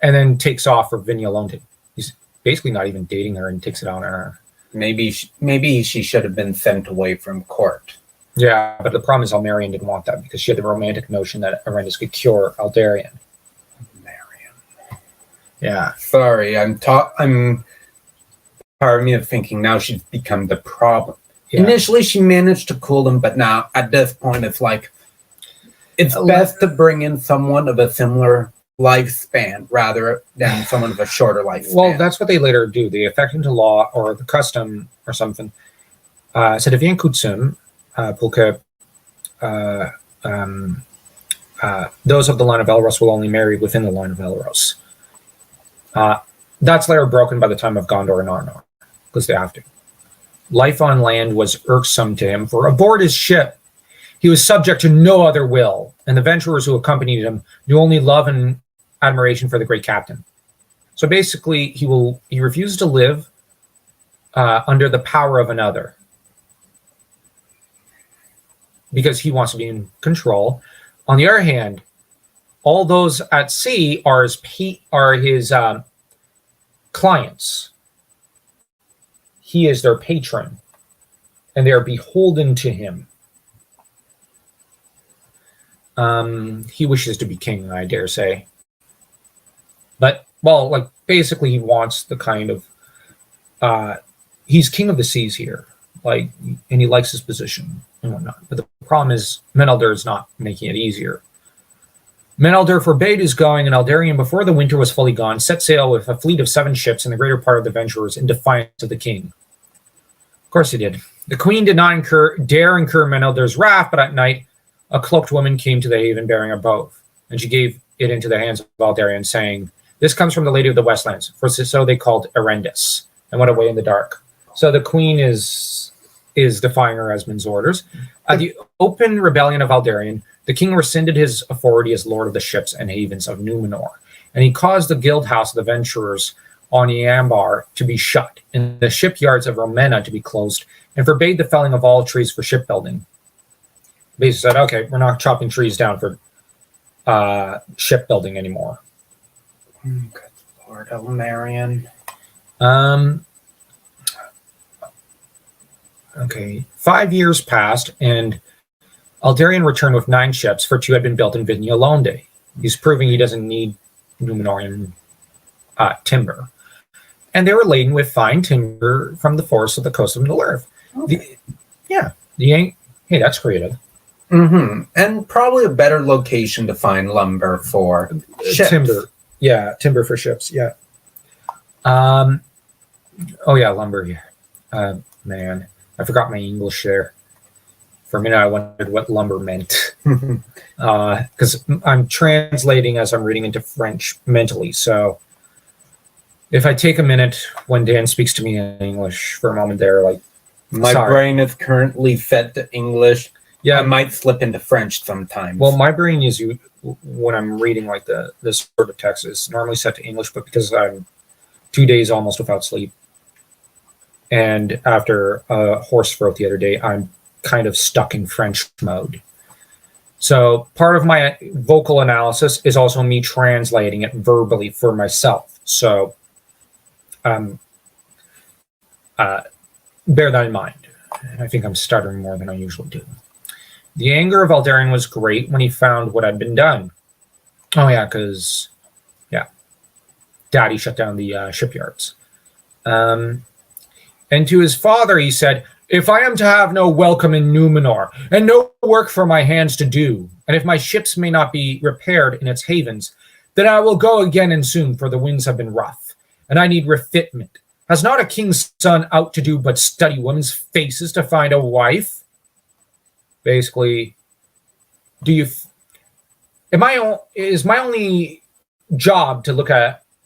and then takes off for Vignalonde. He's basically not even dating her and takes it on her. Maybe she should have been sent away from court. Yeah, but the problem is Almarian didn't want that because she had the romantic notion that Arendis could cure Aldarian. Yeah. Sorry, I'm part of me of thinking now she's become the problem. Yeah. Initially, she managed to cool him, but now at this point, it's like it's best to bring in someone of a similar lifespan rather than someone of a shorter lifespan. Well, that's what they later do. They affect into law or the custom or something. Ça devient coutume pour que those of the line of Elros will only marry within the line of Elros. That's later broken by the time of Gondor and Arnor, because they have to. Life on land was irksome to him, for aboard his ship, he was subject to no other will, and the venturers who accompanied him knew only love and admiration for the great captain. So basically, he refuses to live under the power of another because he wants to be in control. On the other hand, all those at sea are his clients. He is their patron, and they are beholden to him. He wishes to be king, I dare say. But, well, like, basically he wants the kind of, he's king of the seas here, like, and he likes his position and whatnot. But the problem is Menelder is not making it easier. Menelder forbade his going, and Aldarian, before the winter was fully gone, set sail with a fleet of 7 ships and the greater part of the venturers in defiance of the king. Of course he did. The queen did not dare incur Menelder's wrath, but at night a cloaked woman came to the haven bearing a bow, and she gave it into the hands of Aldarian, saying, "This comes from the Lady of the Westlands," for so they called Arendis, and went away in the dark. So the queen is defying her husband's orders. At the open rebellion of Aldarian, the king rescinded his authority as lord of the ships and havens of Numenor, and he caused the guild house of the venturers on Iambar to be shut, and the shipyards of Romena to be closed, and forbade the felling of all trees for shipbuilding. Basically said, okay, we're not chopping trees down for shipbuilding anymore. Good Lord, Elmarian. Okay, 5 years passed, and Aldarian returned with 9 ships, for 2 had been built in Vignalonde. He's proving he doesn't need Numenorian timber. And they were laden with fine timber from the forests of the coast of Middle-earth. Okay. Hey, that's creative. And probably a better location to find lumber for ships. Timber. Yeah, timber for ships. Yeah. Oh yeah, lumber. Yeah. Man, I forgot my English there. For a minute, I wondered what lumber meant because I'm translating as I'm reading into French mentally. So if I take a minute when Dan speaks to me in English for a moment there, like My sorry. brain is currently fed to English. Yeah, I might slip into French sometimes. well, my brain is when I'm reading like this sort of text is normally set to English, but because I'm 2 days almost without sleep, and after a horse throat the other day, I'm kind of stuck in French mode. So part of my vocal analysis is also me translating it verbally for myself. So bear that in mind. I think I'm stuttering more than I usually do. The anger of Aldarion was great when he found what had been done. Oh yeah, because Daddy shut down the shipyards. And to his father he said, "If I am to have no welcome in Numenor, and no work for my hands to do, and if my ships may not be repaired in its havens, then I will go again and soon, for the winds have been rough, and I need refitment. Has not a king's son out to do but study women's faces to find a wife?" Basically, is my only job to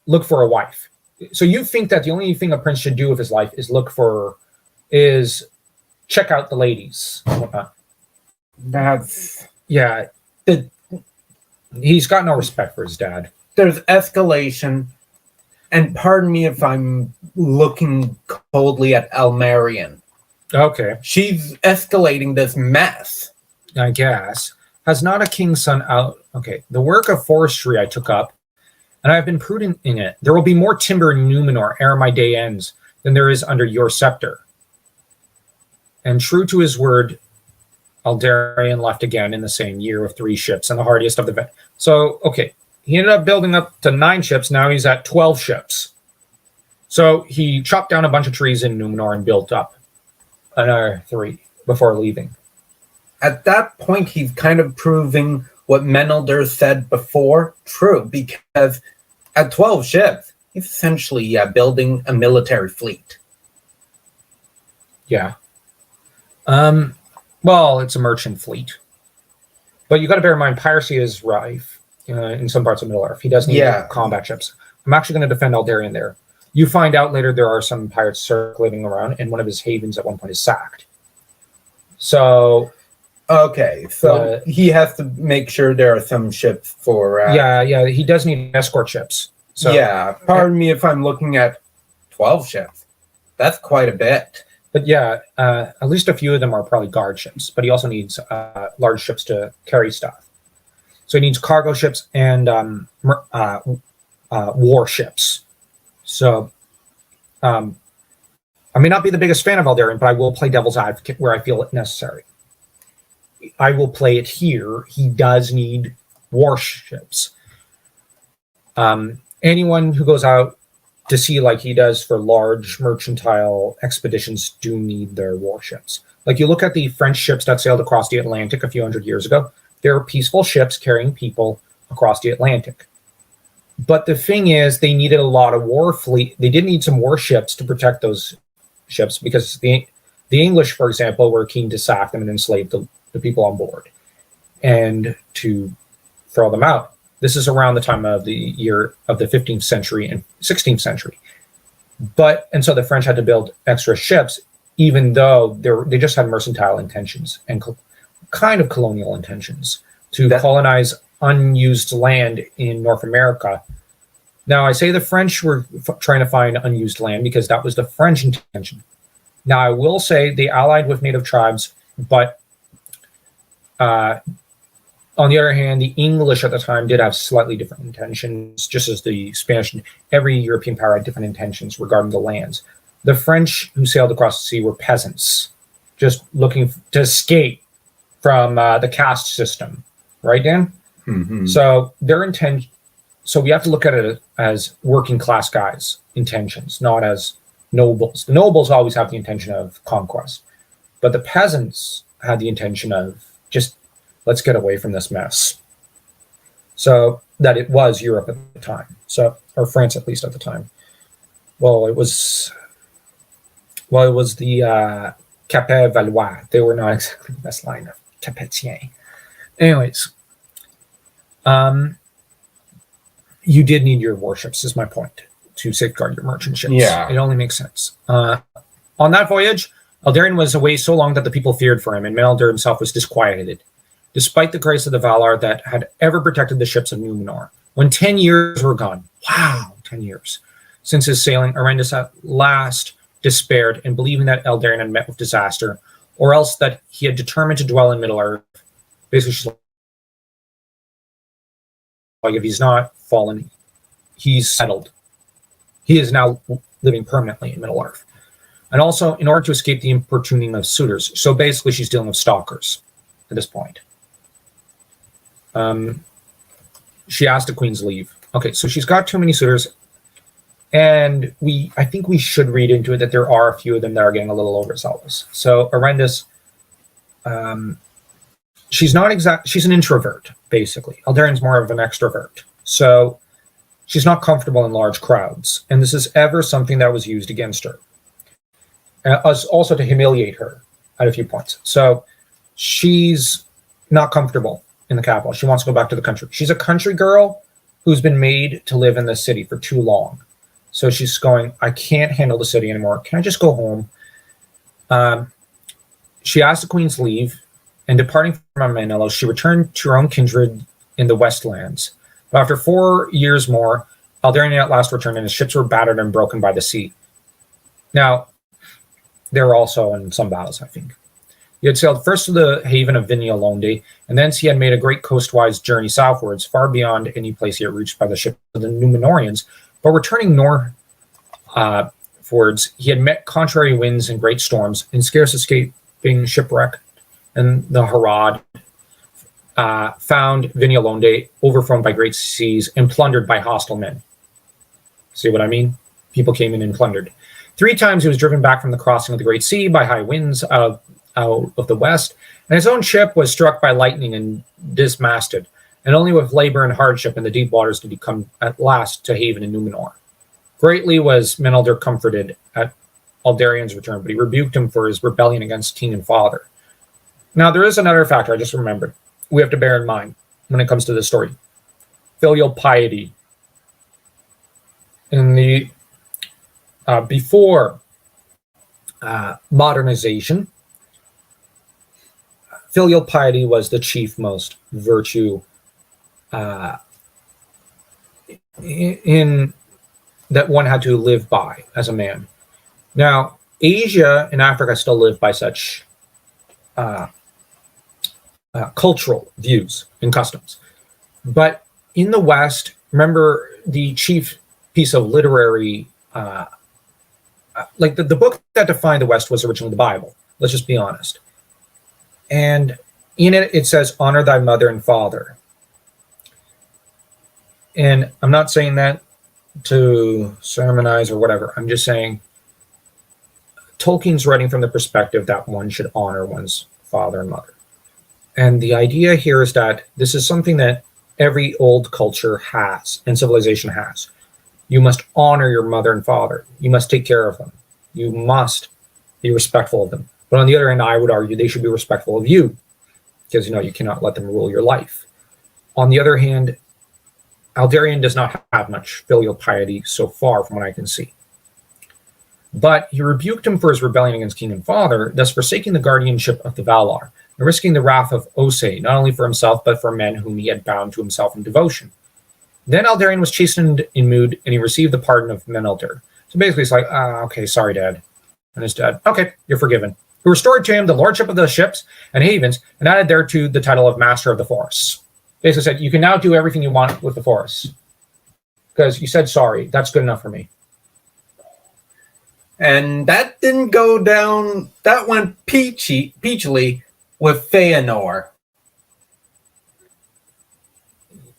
look for a wife? So you think that the only thing a prince should do with his life is check out the ladies? That's Yeah, he's got no respect for his dad. There's escalation, and pardon me if I'm looking coldly at Almarian. Okay, She's escalating this mess. I guess. Has not a king's son out? Okay, the work of forestry I took up, and I have been prudent in it. There will be more timber in Numenor ere my day ends than there is under your scepter. And true to his word, Aldarion left again in the same year with 3 ships and the hardiest of the So, okay, he ended up building up to 9 ships. Now he's at 12 ships. So he chopped down a bunch of trees in Numenor and built up another 3 before leaving. At that point, he's kind of proving what Menelder said before true, because at 12 ships, he's essentially building a military fleet. Yeah. Well, it's a merchant fleet. But you got to bear in mind, piracy is rife in some parts of Middle-earth. He does need combat ships. I'm actually going to defend Aldarion there. You find out later there are some pirates circulating around, and one of his havens at one point is sacked. So... Okay, so he has to make sure there are some ships for... yeah, he does need escort ships. So, yeah, pardon me if I'm looking at 12 ships. That's quite a bit. But yeah, at least a few of them are probably guard ships, but he also needs large ships to carry stuff. So he needs cargo ships and war ships. So I may not be the biggest fan of Aldarion, but I will play devil's advocate where I feel it necessary. I will play it here. He does need warships. Anyone who goes out to sea like he does for large mercantile expeditions do need their warships. Like you look at the French ships that sailed across the Atlantic a few hundred years ago, they're peaceful ships carrying people across the Atlantic. But the thing is, they needed a lot of war fleet. They did need some warships to protect those ships because the English, for example, were keen to sack them and enslave the people on board and to throw them out. This is around the time of the year of the 15th century and 16th century. And so the French had to build extra ships, even though they just had mercantile intentions and kind of colonial intentions to colonize unused land in North America. Now, I say the French were trying to find unused land because that was the French intention. Now, I will say they allied with native tribes, but on the other hand, the English at the time did have slightly different intentions, just as the Spanish, every European power had different intentions regarding the lands. The French who sailed across the sea were peasants, just looking to escape from the caste system. Right, Dan? Mm-hmm. So so we have to look at it as working class guys' intentions, not as nobles. The nobles always have the intention of conquest. But the peasants had the intention of just let's get away from this mess. So that it was Europe at the time, so or France at least at the time. Well, it was the Capet Valois. They were not exactly the best line of Capetien. Anyways, you did need your warships, is my point, to safeguard your merchant ships. Yeah. It only makes sense. On that voyage, Eldarion was away so long that the people feared for him, and Menelder himself was disquieted, despite the grace of the Valar that had ever protected the ships of Numenor. When 10 years were gone, wow, 10 years, since his sailing, Arendis at last despaired, and believing that Eldarion had met with disaster, or else that he had determined to dwell in Middle-earth. Basically, she's like, if he's not fallen, he's settled. He is now living permanently in Middle-earth. And also, in order to escape the importuning of suitors. So basically, she's dealing with stalkers at this point. She asked the queen's leave. Okay, so she's got too many suitors. And I think we should read into it that there are a few of them that are getting a little overzealous. So Arendis, she's an introvert, basically. Eldarion's more of an extrovert. So she's not comfortable in large crowds. And this is ever something that was used against her. Also to humiliate her at a few points. So she's not comfortable in the capital. She wants to go back to the country. She's a country girl who's been made to live in the city for too long. So she's going, I can't handle the city anymore. Can I just go home? She asked the queen's leave, and departing from Manila, she returned to her own kindred in the Westlands. But after 4 years more, Eldarion at last returned, and his ships were battered and broken by the sea. Now, they were also in some battles, I think. He had sailed first to the haven of Vignalonde, and thence he had made a great coastwise journey southwards, far beyond any place he had reached by the ships of the Numenorians. But returning northwards, he had met contrary winds and great storms, and scarce escaping shipwreck. And the Harad found Vignalonde overthrown by great seas and plundered by hostile men. See what I mean? People came in and plundered. 3 times he was driven back from the crossing of the Great Sea by high winds out of the west, and his own ship was struck by lightning and dismasted. And only with labor and hardship in the deep waters did he come at last to haven in Numenor. Greatly was Menelder comforted at Eldarion's return, but he rebuked him for his rebellion against king and father. Now, there is another factor I just remembered we have to bear in mind when it comes to this story. Filial piety. In the before modernization, filial piety was the chief most virtue in that one had to live by as a man. Now, Asia and Africa still live by such cultural views and customs. But in the West, remember the chief piece of literary, like the book that defined the West was originally the Bible. Let's just be honest. And in it, it says, honor thy mother and father. And I'm not saying that to sermonize or whatever. I'm just saying Tolkien's writing from the perspective that one should honor one's father and mother. And the idea here is that this is something that every old culture has and civilization has. You must honor your mother and father. You must take care of them. You must be respectful of them. But on the other hand, I would argue they should be respectful of you because, you cannot let them rule your life. On the other hand, Eldarion does not have much filial piety so far from what I can see. But he rebuked him for his rebellion against king and father, thus forsaking the guardianship of the Valar, and risking the wrath of Osei, not only for himself, but for men whom he had bound to himself in devotion. Then Eldarion was chastened in mood, and he received the pardon of Menelder. So basically, it's like, okay, sorry, Dad. And his dad, okay, you're forgiven. Who restored to him the lordship of the ships and havens, and added thereto the title of Master of the Forests. Basically said, you can now do everything you want with the forests. Because you said sorry. That's good enough for me. And that didn't go down. That went peachily with Feanor.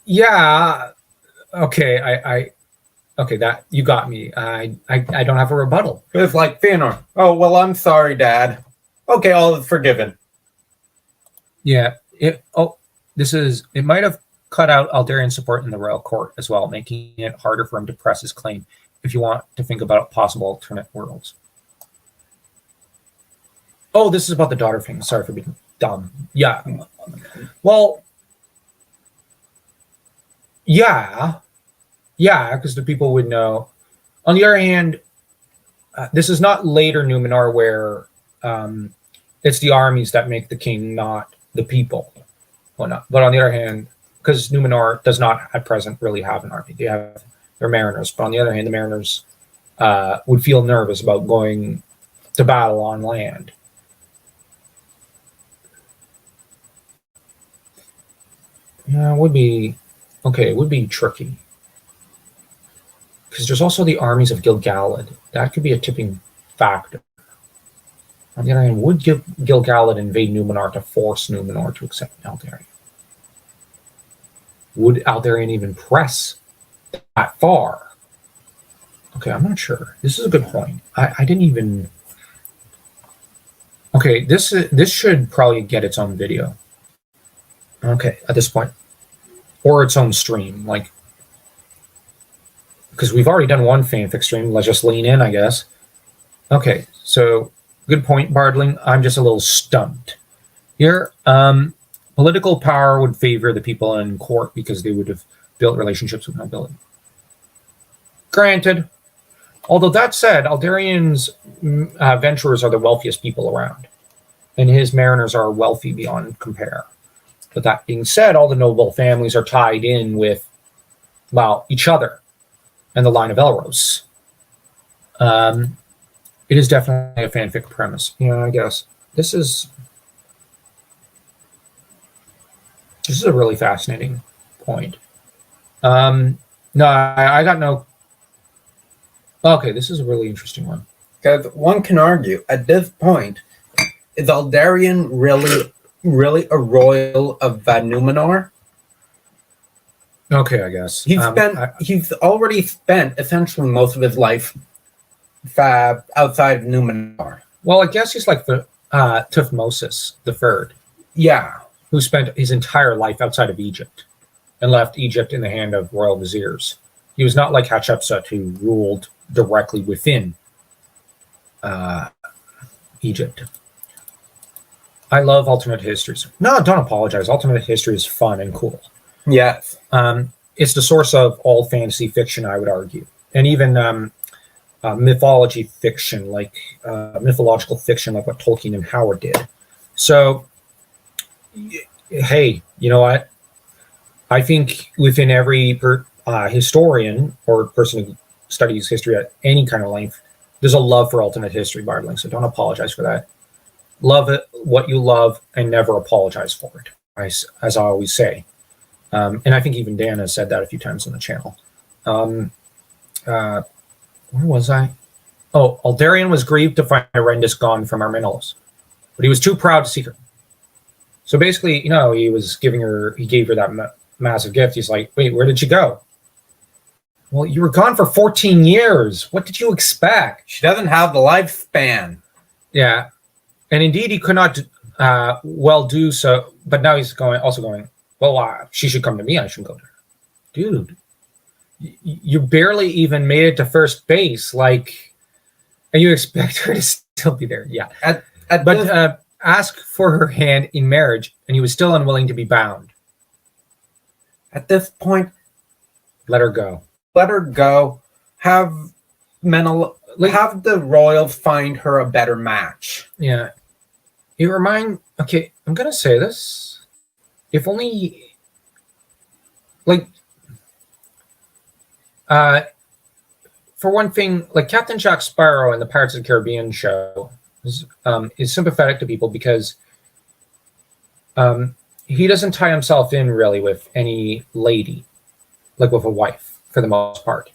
Yeah. Okay. Okay. That you got me. I don't have a rebuttal. It was like Feanor. Oh well, I'm sorry, Dad. Okay, all is forgiven. Yeah. It might have cut out Aldarian support in the royal court as well, making it harder for him to press his claim if you want to think about possible alternate worlds. Oh, this is about the daughter thing. Sorry for being dumb. Yeah. Well, yeah. Yeah, because the people would know. On the other hand, this is not later Numenor where it's the armies that make the king, not the people. Well, not. But on the other hand, because Numenor does not at present really have an army, they have their mariners. But on the other hand, the mariners would feel nervous about going to battle on land. Yeah, it would be okay. It would be tricky because there's also the armies of Gil-galad. That could be a tipping factor. On the other hand, would Gil-galad invade Numenor to force Numenor to accept Aldarian? Would Aldarian even press that far? Okay, I'm not sure. This is a good point. I didn't even. Okay, this should probably get its own video. Okay, at this point, or its own stream, like, because we've already done one fanfic stream. Let's just lean in, I guess. Okay, so good point, Bardling. I'm just a little stumped here. Political power would favor the people in court because they would have built relationships with nobility. Granted, although that said, Aldarian's venturers are the wealthiest people around, and his mariners are wealthy beyond compare. But that being said, all the noble families are tied in with, well, each other and the line of Elros. It is definitely a fanfic premise. Yeah, I guess. This is a really fascinating point. No, I got no. Okay, this is a really interesting one. Because one can argue at this point, is Aldarian really a royal of Numenor? Okay, I guess. He's already spent essentially most of his life outside of Numenor. Well, I guess he's like the Tuthmosis III. Yeah. Who spent his entire life outside of Egypt and left Egypt in the hand of royal viziers. He was not like Hatshepsut, who ruled directly within Egypt. I love alternate histories. No, don't apologize. Alternate history is fun and cool. Yes. It's the source of all fantasy fiction, I would argue. And even mythology fiction, like mythological fiction, like what Tolkien and Howard did. So, hey, you know what? I think within every historian or person who studies history at any kind of length, there's a love for alternate history, Bardling. So don't apologize for that. Love it, what you love, and never apologize for it, as I always say. And I think even Dan has said that a few times on the channel. Where was I? Oh, Aldarian was grieved to find Arendis gone from Arminelos, but he was too proud to seek her. So basically, you know, he gave her that massive gift. He's like, wait, where did she go? Well, you were gone for 14 years. What did you expect? She doesn't have the lifespan. Yeah. And indeed, he could not well do so. But now he's also going, well, she should come to me. I shouldn't go to her. Dude, you barely even made it to first base. Like, and you expect her to still be there. Yeah. Ask for her hand in marriage, and he was still unwilling to be bound. At this point, let her go. Let her go. Have the royals find her a better match. Yeah. Okay, I'm gonna say this. If only, like, for one thing, like Captain Jack Sparrow in the Pirates of the Caribbean show is sympathetic to people because he doesn't tie himself in really with any lady, like with a wife, for the most part.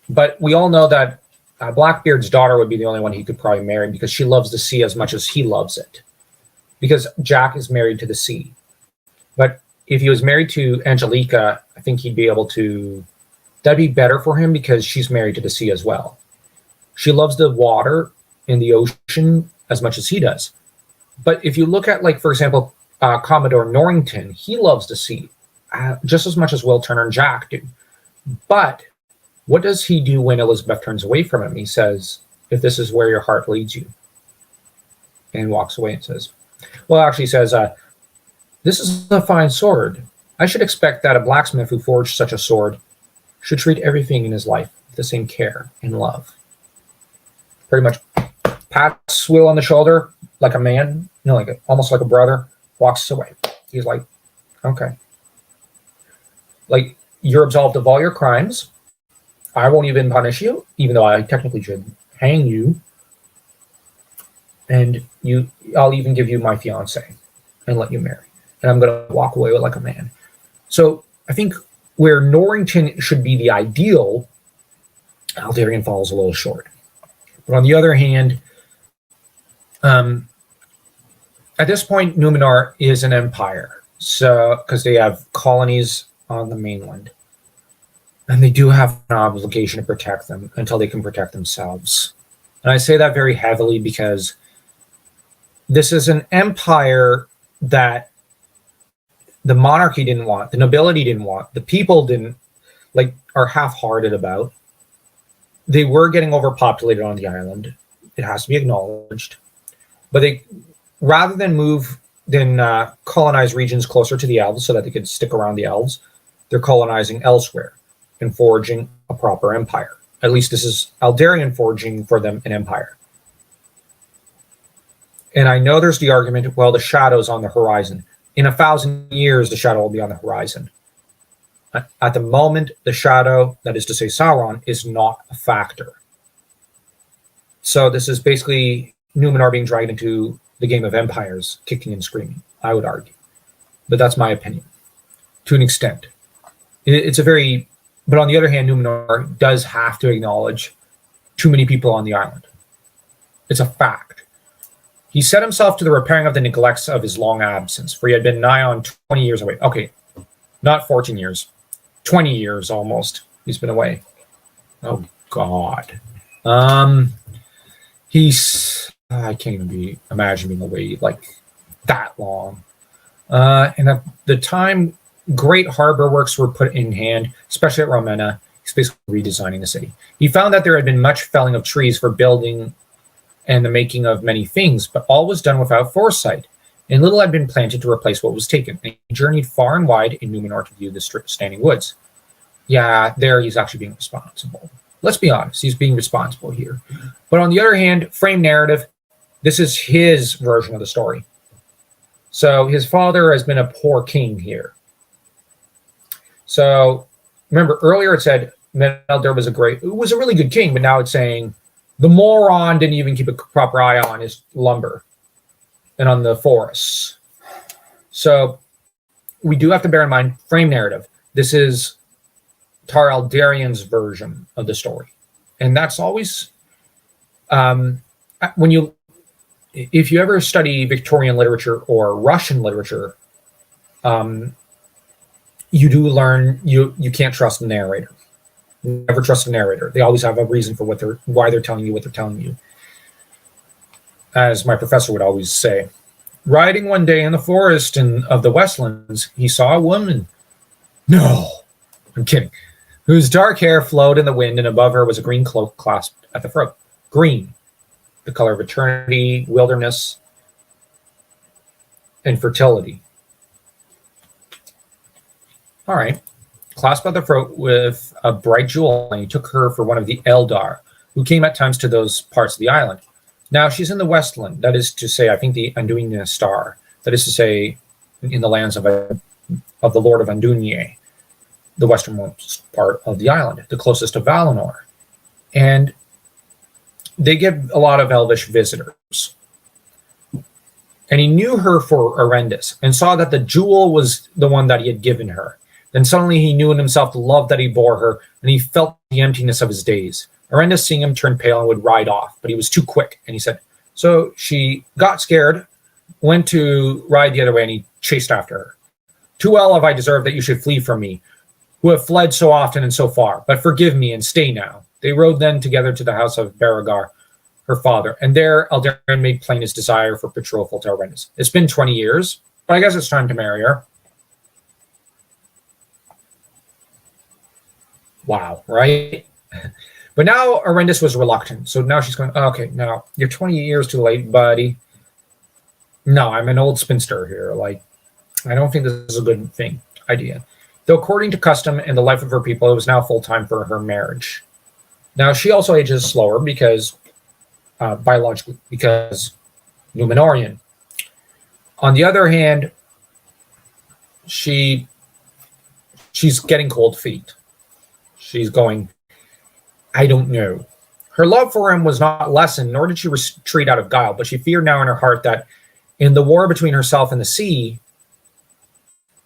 But we all know that Blackbeard's daughter would be the only one he could probably marry because she loves the sea as much as he loves it. Because Jack is married to the sea. But if he was married to Angelica, I think he'd be able to... That'd be better for him because she's married to the sea as well. She loves the water in the ocean as much as he does. But if you look at, like, for example, Commodore Norrington, he loves the sea just as much as Will Turner and Jack do. But what does he do when Elizabeth turns away from him? He says, "If this is where your heart leads you," and walks away and says, well, actually he says, "This is a fine sword. I should expect that a blacksmith who forged such a sword should treat everything in his life with the same care and love." Pretty much pats Will on the shoulder like a man, almost like a brother, walks away. He's like, okay. Like, you're absolved of all your crimes. I won't even punish you, even though I technically should hang you. And I'll even give you my fiance and let you marry. And I'm going to walk away like a man. So I think where Norrington should be the ideal, Aldarion falls a little short. But on the other hand, at this point, Numenor is an empire. So, because they have colonies on the mainland. And they do have an obligation to protect them until they can protect themselves. And I say that very heavily because this is an empire that the monarchy didn't want, the nobility didn't want, the people didn't, are half-hearted about. They were getting overpopulated on the island. It has to be acknowledged. But they, rather than colonize regions closer to the elves so that they could stick around the elves, they're colonizing elsewhere and forging a proper empire. At least this is Aldarion forging for them an empire. And I know there's the argument, well, the shadow's on the horizon. In 1,000 years, the shadow will be on the horizon. At the moment, the shadow, that is to say Sauron, is not a factor. So this is basically Numenor being dragged into the game of empires, kicking and screaming, I would argue. But that's my opinion, to an extent. But on the other hand, Numenor does have to acknowledge too many people on the island. It's a fact. He set himself to the repairing of the neglects of his long absence, for he had been nigh on 20 years away. Okay, not 14 years. 20 years almost he's been away. Oh, God. I can't even imagine being away that long. And at the time, great harbor works were put in hand, especially at Romena. He's basically redesigning the city. He found that there had been much felling of trees for building and the making of many things, but all was done without foresight, and little had been planted to replace what was taken. And he journeyed far and wide in Numenor to view the standing woods. Yeah, there he's actually being responsible. Let's be honest, he's being responsible here. But on the other hand, frame narrative, this is his version of the story. So his father has been a poor king here. So remember earlier it said Menelder was a really good king, but now it's saying the moron didn't even keep a proper eye on his lumber and on the forests. So we do have to bear in mind frame narrative. This is Tar Aldarion's version of the story. And that's always, if you ever study Victorian literature or Russian literature, you do learn you can't trust the narrator. Never trust the narrator. They always have a reason for why they're telling you what they're telling you. As my professor would always say, riding one day in the forest of the Westlands, he saw a woman. No, I'm kidding. Whose dark hair flowed in the wind, and above her was a green cloak clasped at the throat. Green, the color of eternity, wilderness, and fertility. All right. Clasped at the throat with a bright jewel, and he took her for one of the Eldar, who came at times to those parts of the island. Now she's in the Westland, that is to say, I think the Anduin Star, that is to say, in the lands of the Lord of Andunier, the westernmost part of the island, the closest to Valinor. And they get a lot of elvish visitors. And he knew her for Arendis, and saw that the jewel was the one that he had given her. Then suddenly he knew in himself the love that he bore her, and he felt the emptiness of his days. Arendis, seeing him, turned pale and would ride off, but he was too quick, and he said, so she got scared, went to ride the other way, and he chased after her. Too well have I deserved that you should flee from me, who have fled so often and so far, but forgive me and stay now. They rode then together to the house of Berengar, her father, and there Aldarion made plain his desire for betrothal to Arendis. It's been 20 years. But I guess it's time to marry her. Wow, right? But now Arendis was reluctant. So now she's going, okay, now you're 20 years too late, buddy. No, I'm an old spinster here. Like, I don't think this is a good idea. Though according to custom and the life of her people, it was now full time for her marriage. Now she also ages slower because biologically, because Numenorian. On the other hand, she's getting cold feet. She's going, I don't know. Her love for him was not lessened, nor did she retreat out of guile, but she feared now in her heart that in the war between herself and the sea,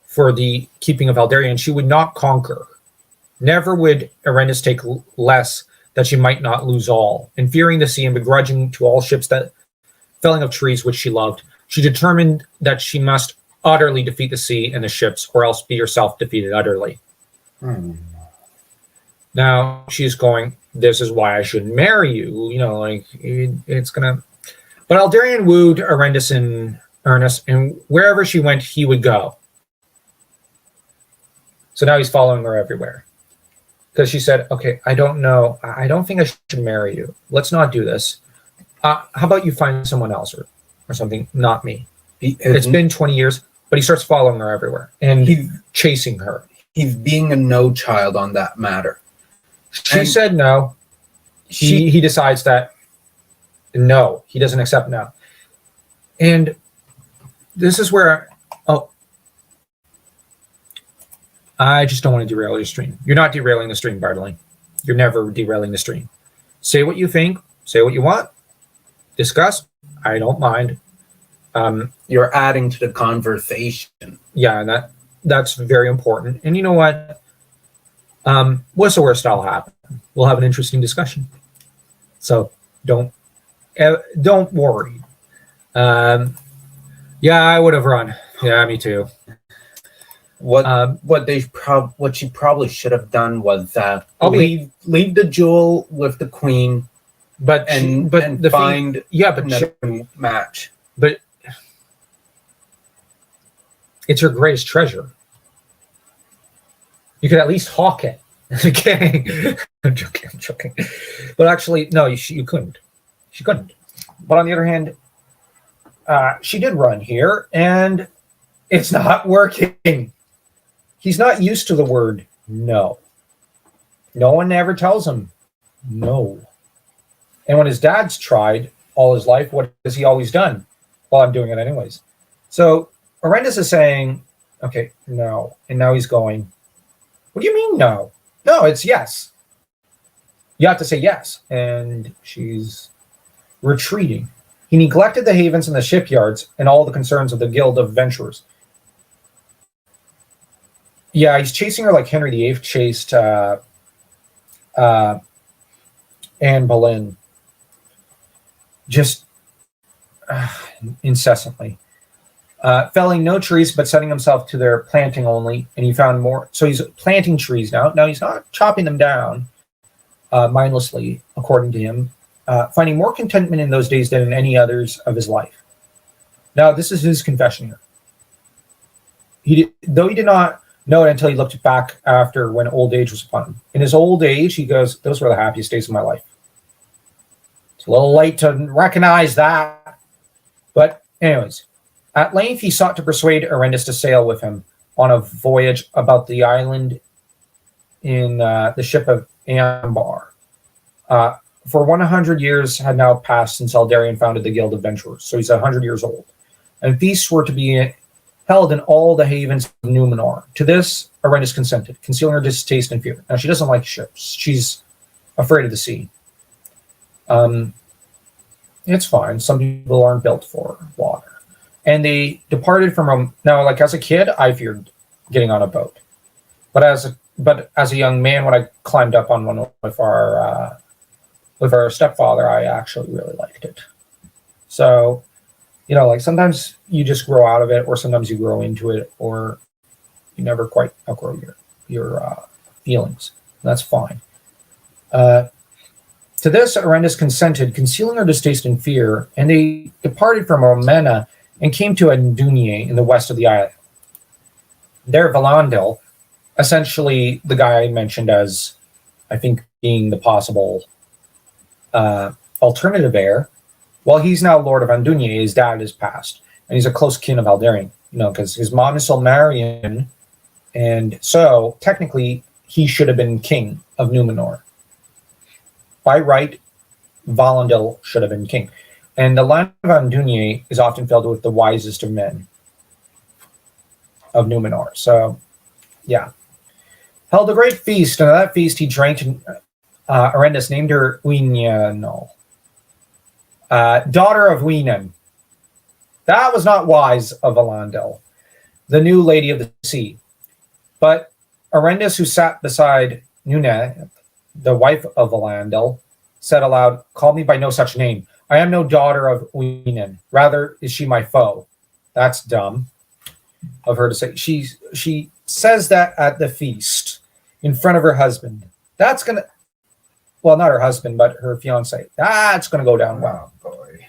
for the keeping of Eldarion, she would not conquer. Never would Arendis take less that she might not lose all. And fearing the sea and begrudging to all ships that felling of trees which she loved, she determined that she must utterly defeat the sea and the ships, or else be herself defeated utterly. Now she's going, this is why I shouldn't marry you. You know, like, it's gonna... But Eldarion wooed Arendis in earnest, and wherever she went, he would go. So now he's following her everywhere. Because she said, okay, I don't know. I don't think I should marry you. Let's not do this. How about you find someone else or something, not me. It's been 20 years, but he starts following her everywhere and chasing her. He's being a no child on that matter. She said no. He decides that no, he doesn't accept no. And this is where, I just don't want to derail your stream. You're not derailing the stream, Bartley. You're never derailing the stream. Say what you think. Say what you want. Discuss. I don't mind. You're adding to the conversation. Yeah, and that's very important. And you know what? What's the worst that'll happen? We'll have an interesting discussion. So don't worry. Yeah, I would have run. Yeah, me too. What she probably should have done was leave the jewel with the queen, but find another match. But it's her greatest treasure. You could at least hawk it. I'm kidding. I'm joking. But actually, no, you couldn't. She couldn't. But on the other hand, she did run here, and it's not working. He's not used to the word no. No one ever tells him no. And when his dad's tried all his life, what has he always done? Well, I'm doing it anyways. So Arendis is saying, okay, no. And now he's going, what do you mean no? No, it's yes. You have to say yes. And she's retreating. He neglected the havens and the shipyards and all the concerns of the Guild of Adventurers. Yeah, he's chasing her like Henry VIII chased Anne Boleyn. Just incessantly. Felling no trees, but setting himself to their planting only, and he found more. So he's planting trees now. Now he's not chopping them down mindlessly, according to him, finding more contentment in those days than in any others of his life. Now, this is his confession here. Though he did not know it until he looked back after when old age was upon him. In his old age, he goes, those were the happiest days of my life. It's a little late to recognize that. But anyways, at length he sought to persuade Arendis to sail with him on a voyage about the island in the ship of Ambar. For 100 years had now passed since Eldarion founded the Guild of Adventurers, so he's 100 years old. And feasts were to be held in all the havens of Numenor. To this, Arendis consented, concealing her distaste and fear. Now, she doesn't like ships. She's afraid of the sea. It's fine. Some people aren't built for water. And they departed from now, like as a kid, I feared getting on a boat. But as a young man, when I climbed up on one with our stepfather, I actually really liked it. So, you know, like sometimes you just grow out of it, or sometimes you grow into it, or you never quite outgrow your feelings. That's fine. To this, Arendis consented, concealing her distaste and fear, and they departed from Romena and came to Andunier in the west of the island. There, Valandil, essentially the guy I mentioned as, I think, being the possible alternative heir, well, he's now Lord of Andunier. His dad is passed, and he's a close kin of Aldarion, because his mom is still Marion, and so technically he should have been king of Numenor. By right, Valandil should have been king. And the land of Andunier is often filled with the wisest of men of Numenor. So, yeah. Held a great feast, and at that feast he drank, and Arendis named her Uinano, daughter of Uinen. That was not wise of Valandil, the new lady of the sea. But Arendis, who sat beside Nune, the wife of Valandil, said aloud, "Call me by no such name. I am no daughter of Uinen. Rather is she my foe." That's dumb of her to say. She says that at the feast in front of her husband. That's gonna, well, not her husband, but her fiance. That's gonna go down well. Oh, boy.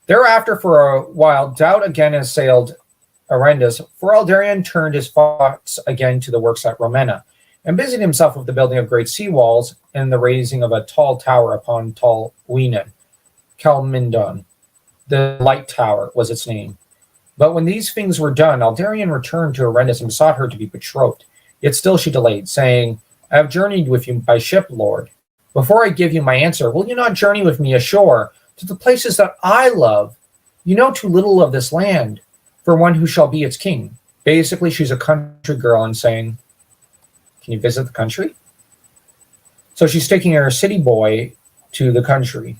Thereafter, for a while, doubt again assailed Arendis, for Aldarion turned his thoughts again to the works at Romena, and busied himself with the building of great sea walls and the raising of a tall tower upon tall Uinen. Calmindon, the Light Tower, was its name. But when these things were done, Aldarion returned to Arendis and besought her to be betrothed. Yet still she delayed, saying, "I have journeyed with you by ship, Lord. Before I give you my answer, will you not journey with me ashore to the places that I love? You know too little of this land for one who shall be its king." Basically, she's a country girl and saying, "Can you visit the country?" So she's taking her city boy to the country.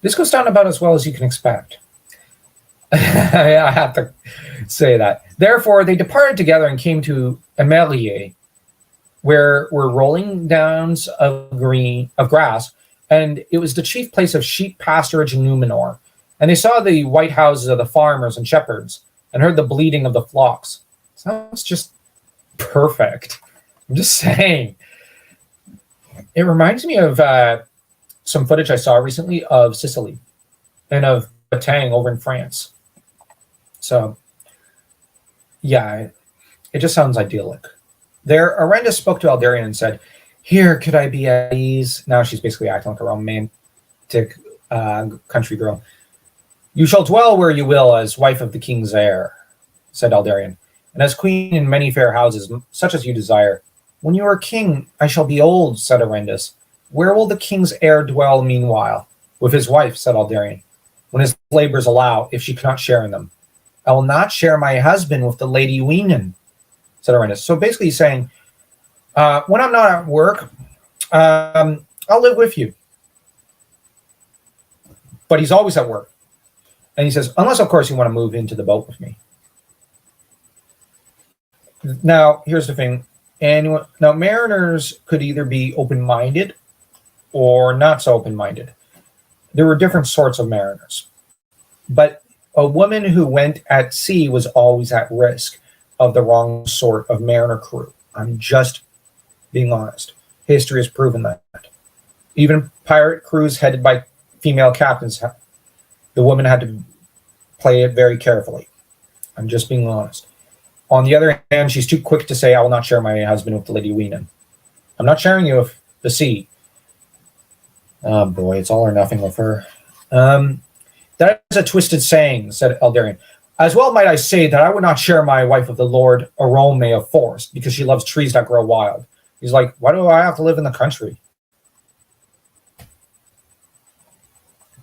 This goes down about as well as you can expect. I have to say that. Therefore, they departed together and came to Emelie, where were rolling downs of grass, and it was the chief place of sheep pasturage in Numenor. And they saw the white houses of the farmers and shepherds, and heard the bleating of the flocks. Sounds just perfect. I'm just saying. It reminds me of some footage I saw recently of Sicily and of Bretagne over in France. So, yeah, it just sounds idyllic. There, Arendis spoke to Aldarion and said, "Here could I be at ease." Now she's basically acting like a romantic country girl. "You shall dwell where you will as wife of the king's heir," said Aldarion, "and as queen in many fair houses, such as you desire. When you are king, I shall be old," said Arendis. "Where will the king's heir dwell meanwhile?" "With his wife," said Aldarion, "when his labors allow, if she cannot share in them." "I will not share my husband with the lady Weenen," said Arendis. So basically he's saying, when I'm not at work, I'll live with you. But he's always at work. And he says, unless, of course, you want to move into the boat with me. Now, here's the thing. And now, mariners could either be open-minded or not so open-minded. There were different sorts of mariners. But a woman who went at sea was always at risk of the wrong sort of mariner crew. I'm just being honest. History has proven that. Even pirate crews headed by female captains, the woman had to play it very carefully. I'm just being honest. On the other hand, she's too quick to say, "I will not share my husband with the Lady Weenen. I'm not sharing you with the sea." Oh boy, it's all or nothing with her. "That is a twisted saying," said Aldarion. "As well might I say that I would not share my wife with the Lord Arome of Forest, because she loves trees that grow wild." He's like, why do I have to live in the country?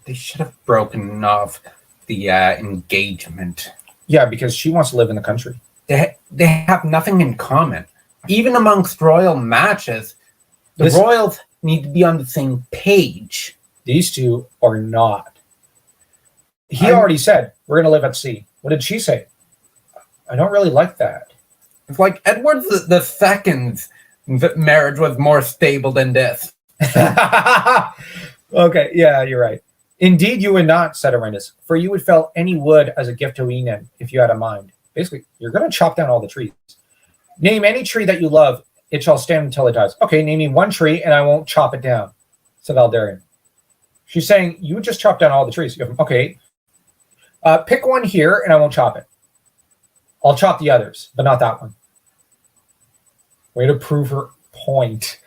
They should have broken off the engagement. Yeah, because she wants to live in the country. They have nothing in common. Even amongst royal matches, the royals need to be on the same page. These two are not. He already said, we're going to live at sea. What did she say? I don't really like that. It's like Edward the Second's marriage was more stable than this. Okay, yeah, you're right. "Indeed you would not," said Arendis, "for you would fell any wood as a gift to Weenen if you had a mind." Basically, you're going to chop down all the trees. "Name any tree that you love, it shall stand until it dies." Okay, name me one tree and I won't chop it down, said Aldarion. She's saying, you would just chop down all the trees. Okay. Pick one here, and I won't chop it. I'll chop the others, but not that one. Way to prove her point,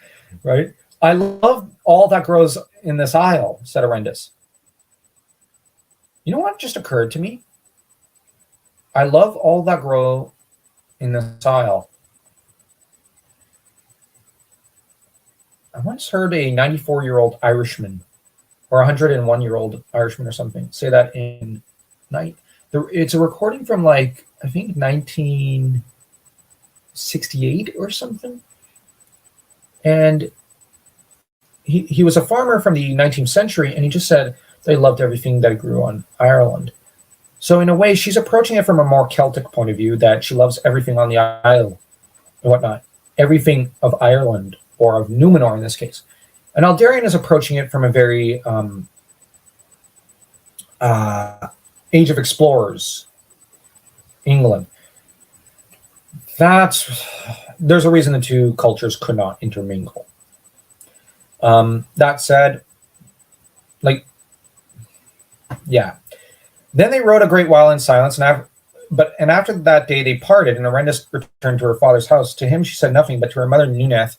right? I love all that grows in this aisle, said Arendis. You know what just occurred to me? I love all that grow in this aisle. I once heard a 94-year-old Irishman or a 101-year-old Irishman or something say that in night. It's a recording from like, I think 1968 or something. And he was a farmer from the 19th century, and he just said they loved everything that grew on Ireland. So in a way, she's approaching it from a more Celtic point of view, that she loves everything on the isle and whatnot. Everything of Ireland, or of Numenor in this case. And Aldarion is approaching it from a very Age of Explorers, England. There's a reason the two cultures could not intermingle. That said, yeah. Then they rode a great while in silence, and after that day they parted, and Arendis returned to her father's house. To him she said nothing, but to her mother Nuneth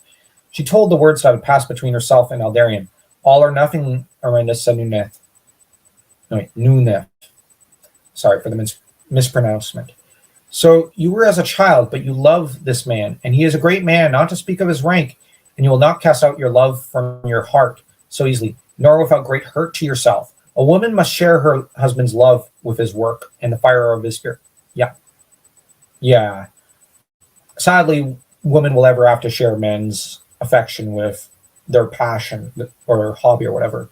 she told the words that had passed between herself and Aldarion. All or nothing, Arendis, said Nuneth. No, wait, Nuneth. Sorry for the mispronouncement. So you were as a child, but you love this man, and he is a great man, not to speak of his rank, and you will not cast out your love from your heart so easily, nor without great hurt to yourself. A woman must share her husband's love with his work and the fire of his spirit. Yeah. Sadly, women will ever have to share men's affection with their passion or hobby or whatever.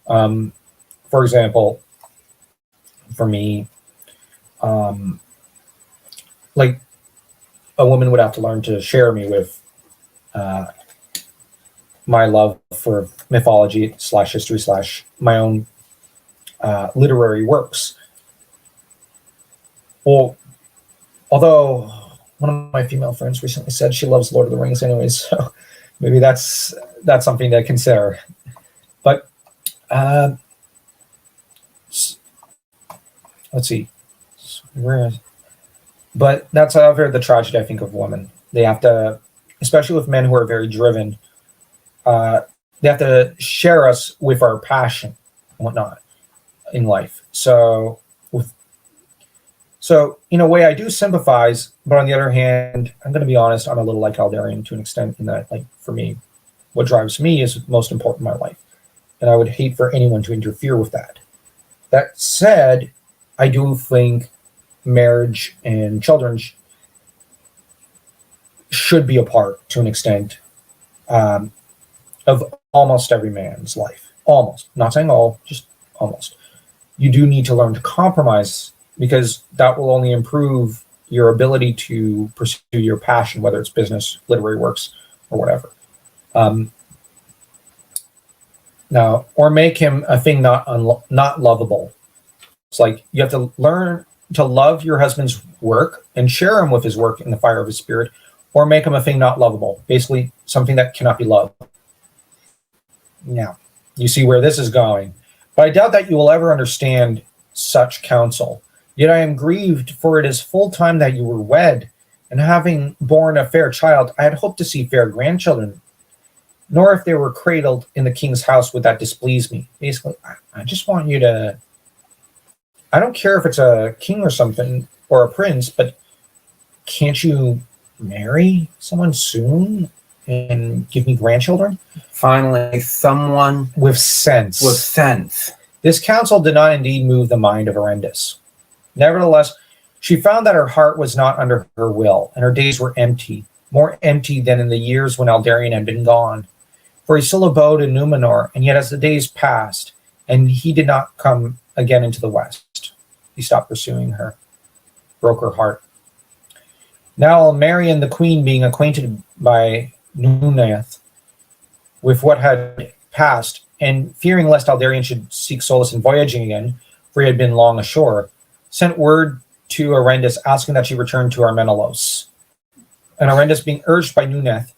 For example, for me, like a woman would have to learn to share me with my love for mythology / history / my own literary works. Well, although one of my female friends recently said she loves Lord of the Rings anyways, so maybe that's something to consider. But let's see. But that's however the tragedy, I think, of women. They have to, especially with men who are very driven, they have to share us with our passion and whatnot in life. So in a way, I do sympathize, but on the other hand, I'm going to be honest, I'm a little like Aldarion to an extent in that, like, for me, what drives me is most important in my life. And I would hate for anyone to interfere with that. That said, I do think marriage and children should be a part, to an extent, of almost every man's life. Almost. Not saying all, just almost. You do need to learn to compromise, because that will only improve your ability to pursue your passion, whether it's business, literary works, or whatever. Now, or make him a thing not lovable. It's like you have to learn to love your husband's work and share him with his work in the fire of his spirit, or make him a thing not lovable. Basically, something that cannot be loved. Now, you see where this is going. But I doubt that you will ever understand such counsel. Yet I am grieved, for it is full time that you were wed, and having borne a fair child, I had hoped to see fair grandchildren. Nor if they were cradled in the king's house would that displease me. Basically, I just want you to... I don't care if it's a king or something, or a prince, but can't you marry someone soon and give me grandchildren? Finally, someone with sense. With sense. This counsel did not indeed move the mind of Arendis. Nevertheless, she found that her heart was not under her will, and her days were empty, more empty than in the years when Aldarion had been gone. For he still abode in Numenor, and yet as the days passed, and he did not come again into the west, he stopped pursuing her, broke her heart. Now Marion the queen, being acquainted by Nuneth with what had passed, and fearing lest Aldarion should seek solace in voyaging again, for he had been long ashore, sent word to Arendis asking that she return to Armenelos. And Arendis being urged by Nuneth,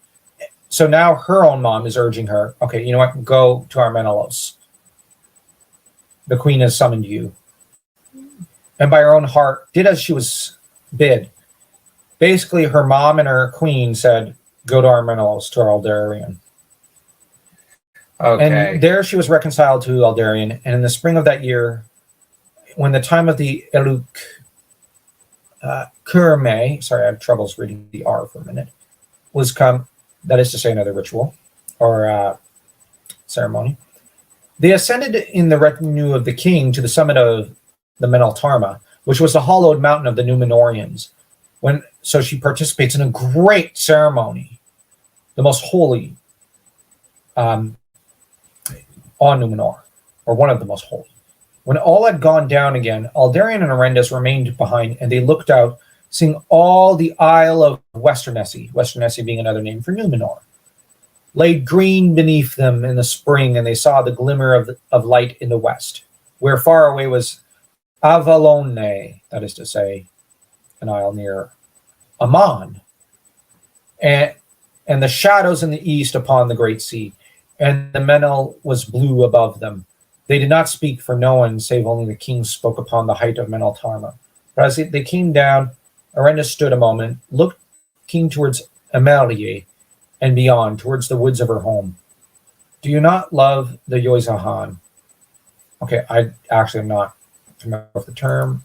so now her own mom is urging her, okay, you know what, go to Armenelos. The queen has summoned you. and by her own heart did as she was bid. Basically, her mom and her queen said, "Go to Armenos, to Aldarion." Okay. And there she was reconciled to Aldarion. And in the spring of that year, when the time of the Eluk Kurme, sorry, I have troubles reading the R for a minute, was come, that is to say, another ritual or ceremony, they ascended in the retinue of the king to the summit of the Menaltarma, which was the hollowed mountain of the Numenorians. So she participates in a great ceremony, the most holy on Numenor, or one of the most holy. When all had gone down again, Aldarion and Arendis remained behind, and they looked out, seeing all the Isle of Westernesse being another name for Numenor, laid green beneath them in the spring, and they saw the glimmer of light in the west, where far away was Avalone, that is to say, an isle near Aman, and the shadows in the east upon the great sea, and the Menel was blue above them. They did not speak, for no one, save only the king, spoke upon the height of Menaltarma. But as they came down, Arendis stood a moment, looking towards Amelie, and beyond, towards the woods of her home. Do you not love the Yoizahan? Okay, I actually am not familiar with the term.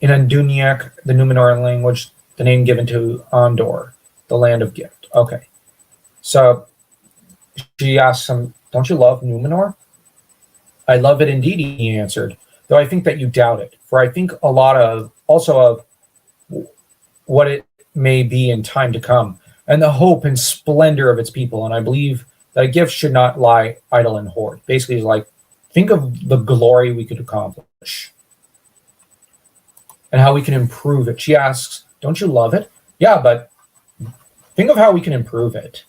In Anduniac, the Numenorean language, the name given to Andor, the land of gift. Okay. So she asks him, don't you love Numenor? I love it indeed, he answered, though I think that you doubt it. For I think a lot of, also of what it may be in time to come, and the hope and splendor of its people. And I believe that a gift should not lie idle and hoard. Basically, it's like, think of the glory we could accomplish and how we can improve it. She asks, don't you love it? Yeah, but think of how we can improve it.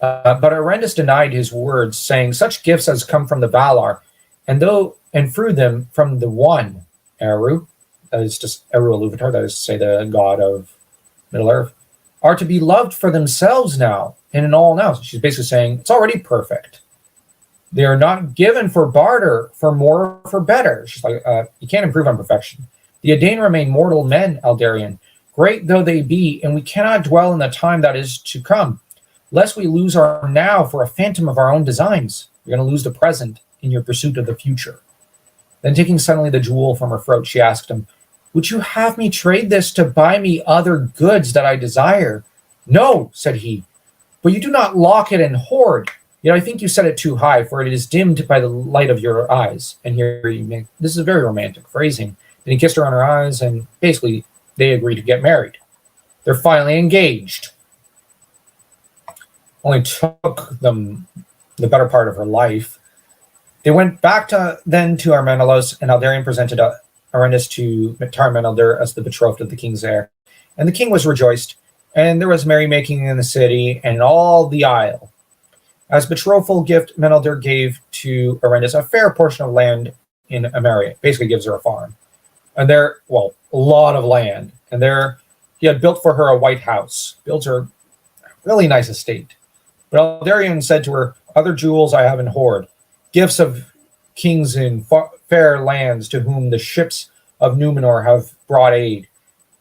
But Arendis denied his words, saying, such gifts as come from the Valar, and through them from the one, Eru, that is just Eru Iluvatar, that is to say the god of Middle-earth, are to be loved for themselves now, and in all now. She's basically saying, it's already perfect. They are not given for barter, for more, for better. She's like, you can't improve on perfection. The Edain remain mortal men, Aldarion, great though they be, and we cannot dwell in the time that is to come, lest we lose our now for a phantom of our own designs. You're going to lose the present in your pursuit of the future. Then taking suddenly the jewel from her throat, she asked him, would you have me trade this to buy me other goods that I desire? No, said he, but you do not lock it and hoard. Yet I think you set it too high, for it is dimmed by the light of your eyes. And here you make, this is a very romantic phrasing. Then he kissed her on her eyes, and basically they agreed to get married. They're finally engaged. Only took them the better part of her life. They went back to Armenelos, and Aldarion presented Arendis to Tarmenelder as the betrothed of the king's heir. And the king was rejoiced, and there was merrymaking in the city and in all the isle. As betrothal gift, Menelder gave to Arendis a fair portion of land in Ameria. Basically gives her a farm. And there, well, a lot of land. And there he had built for her a white house. Built her a really nice estate. But Aldarion said to her, other jewels I have in hoard, gifts of kings in fair lands to whom the ships of Numenor have brought aid.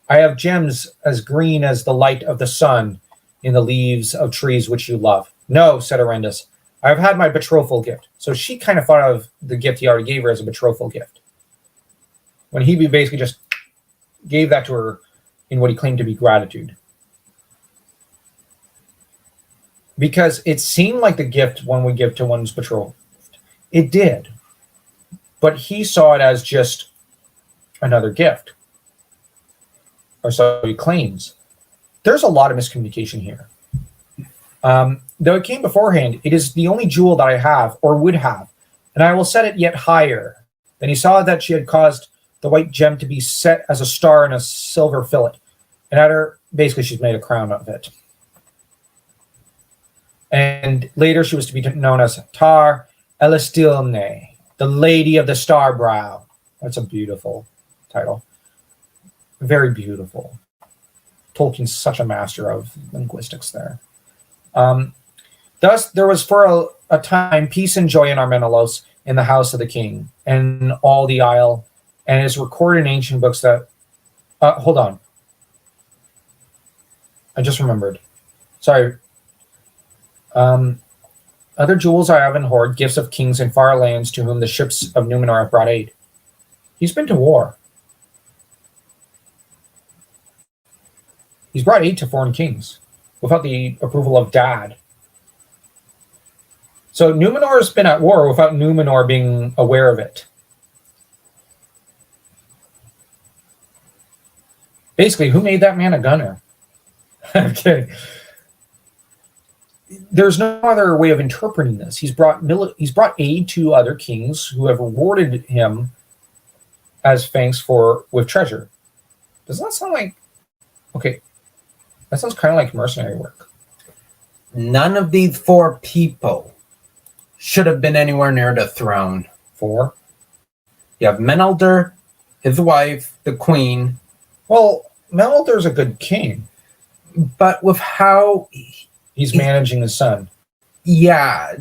I have gems as green as the light of the sun in the leaves of trees which you love. No, said Arendis, I have had my betrothal gift. So she kind of thought of the gift he already gave her as a betrothal gift, when he basically just gave that to her in what he claimed to be gratitude. Because it seemed like the gift one would give to one's betrothed. It did. But he saw it as just another gift. Or so he claims. There's a lot of miscommunication here. Though it came beforehand, it is the only jewel that I have, or would have, and I will set it yet higher. Then he saw that she had caused the white gem to be set as a star in a silver fillet, and at her, basically she's made a crown of it. And later she was to be known as Tar Elistilne, the Lady of the Star Brow. That's a beautiful title. Very beautiful. Tolkien's such a master of linguistics there. Thus there was for a time peace and joy in Armenelos, in the house of the king and all the isle, and it's recorded in ancient books that. Hold on. I just remembered. Sorry. Other jewels I have in hoard, gifts of kings in far lands to whom the ships of Numenor have brought aid. He's been to war. He's brought aid to foreign kings without the approval of Dad. So Numenor has been at war without Numenor being aware of it. Basically, who made that man a gunner? I'm kidding. There's no other way of interpreting this. He's brought aid to other kings who have rewarded him as thanks with treasure. Does that sound like okay? That sounds kind of like mercenary work. None of these 4 people should have been anywhere near the throne. 4. You have Menelder, his wife, the queen. Well, Menelder's a good king, but with how he's managing his son. Yeah,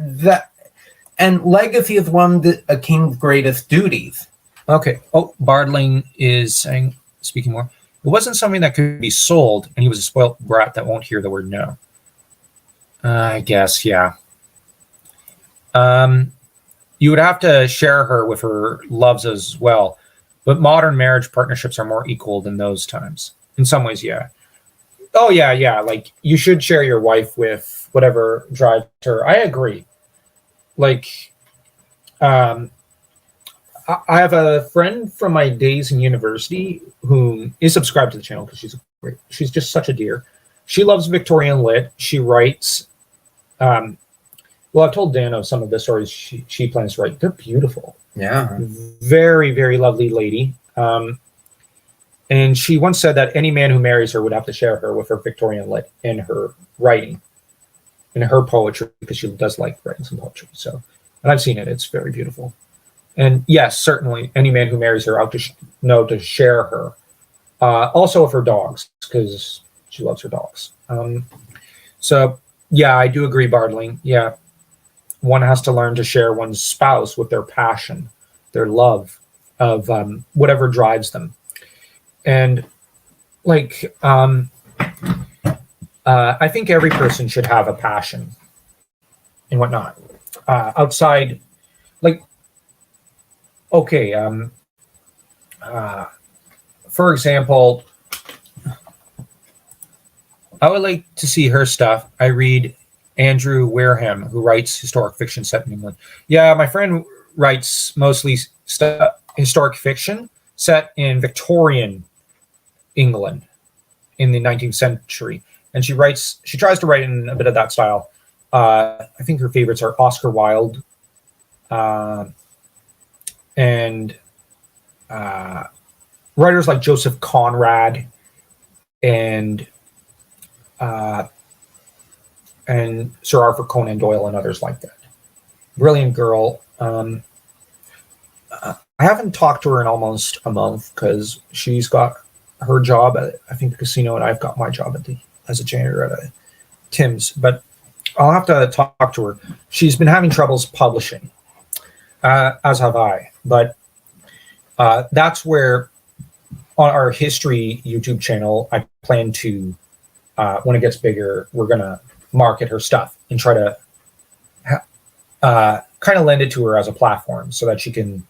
and legacy is one of a king's greatest duties. Okay. Oh, Bardling is saying, speaking more. It wasn't something that could be sold, and he was a spoilt brat that won't hear the word no. I guess, yeah. You would have to share her with her loves as well, but modern marriage partnerships are more equal than those times. In some ways, yeah. Oh, yeah. Like, you should share your wife with whatever drives her. I agree. Like, I have a friend from my days in university who is subscribed to the channel because she's just such a dear. She loves Victorian lit. She writes. Well, I've told Dano some of the stories she plans to write. They're beautiful. Yeah. Very, very lovely lady. And she once said that any man who marries her would have to share her with her Victorian lit in her writing, in her poetry, because she does like writing some poetry. So, and I've seen it. It's very beautiful. And yes, certainly, any man who marries her ought to know to share her. Also with her dogs, because she loves her dogs. So, yeah, I do agree, Bardling. Yeah, one has to learn to share one's spouse with their passion, their love of whatever drives them. And, like, I think every person should have a passion and whatnot. Outside, like, okay, for example, I would like to see her stuff. I read Andrew Wareham, who writes historic fiction set in England. Yeah, my friend writes mostly historic fiction set in Victorian England in the 19th century. And she tries to write in a bit of that style. I think her favorites are Oscar Wilde and writers like Joseph Conrad and Sir Arthur Conan Doyle and others like that. Brilliant girl. I haven't talked to her in almost a month because she's got her job at, I think, the casino, and I've got my job as a janitor at a Tim's. But I'll have to talk to her. She's been having troubles publishing, as have I. But that's where, on our history YouTube channel, I plan to, when it gets bigger, we're going to market her stuff and try to kind of lend it to her as a platform so that she can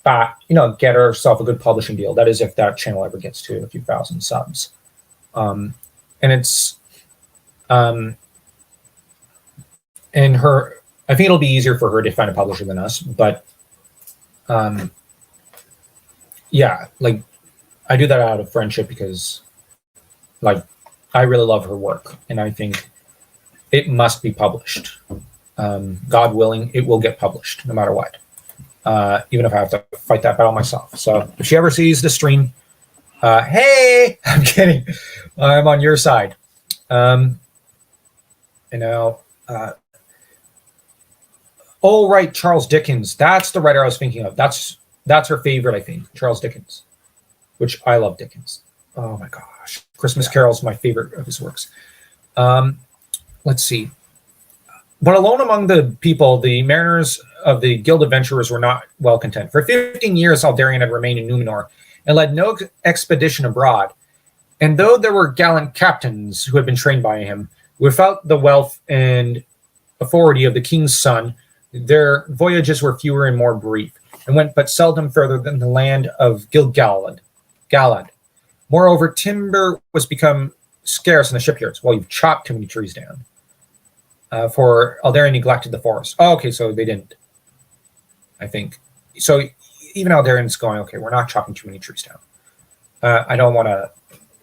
get herself a good publishing deal. That is, if that channel ever gets to a few thousand subs. And it's, and her, I think it'll be easier for her to find a publisher than us, but yeah, like, I do that out of friendship because, like, I really love her work and I think it must be published. God willing, it will get published no matter what. Even if I have to fight that battle myself. So if she ever sees the stream, hey, I'm kidding. I'm on your side. Oh, right, Charles Dickens. That's the writer I was thinking of. That's her favorite, I think, Charles Dickens, which I love Dickens. Oh my gosh. Christmas Carol is my favorite of his works. Let's see. But alone among the people, the mariners of the Guild Adventurers were not well content. For 15 years, Aldarion had remained in Numenor and led no expedition abroad. And though there were gallant captains who had been trained by him, without the wealth and authority of the king's son, their voyages were fewer and more brief, and went but seldom further than the land of Gil-galad. Moreover, timber was become scarce in the shipyards. Well, you've chopped too many trees down. For Aldarion neglected the forest. Oh, okay, so they didn't. I think. So even Aldarion's going, okay, we're not chopping too many trees down. I don't want to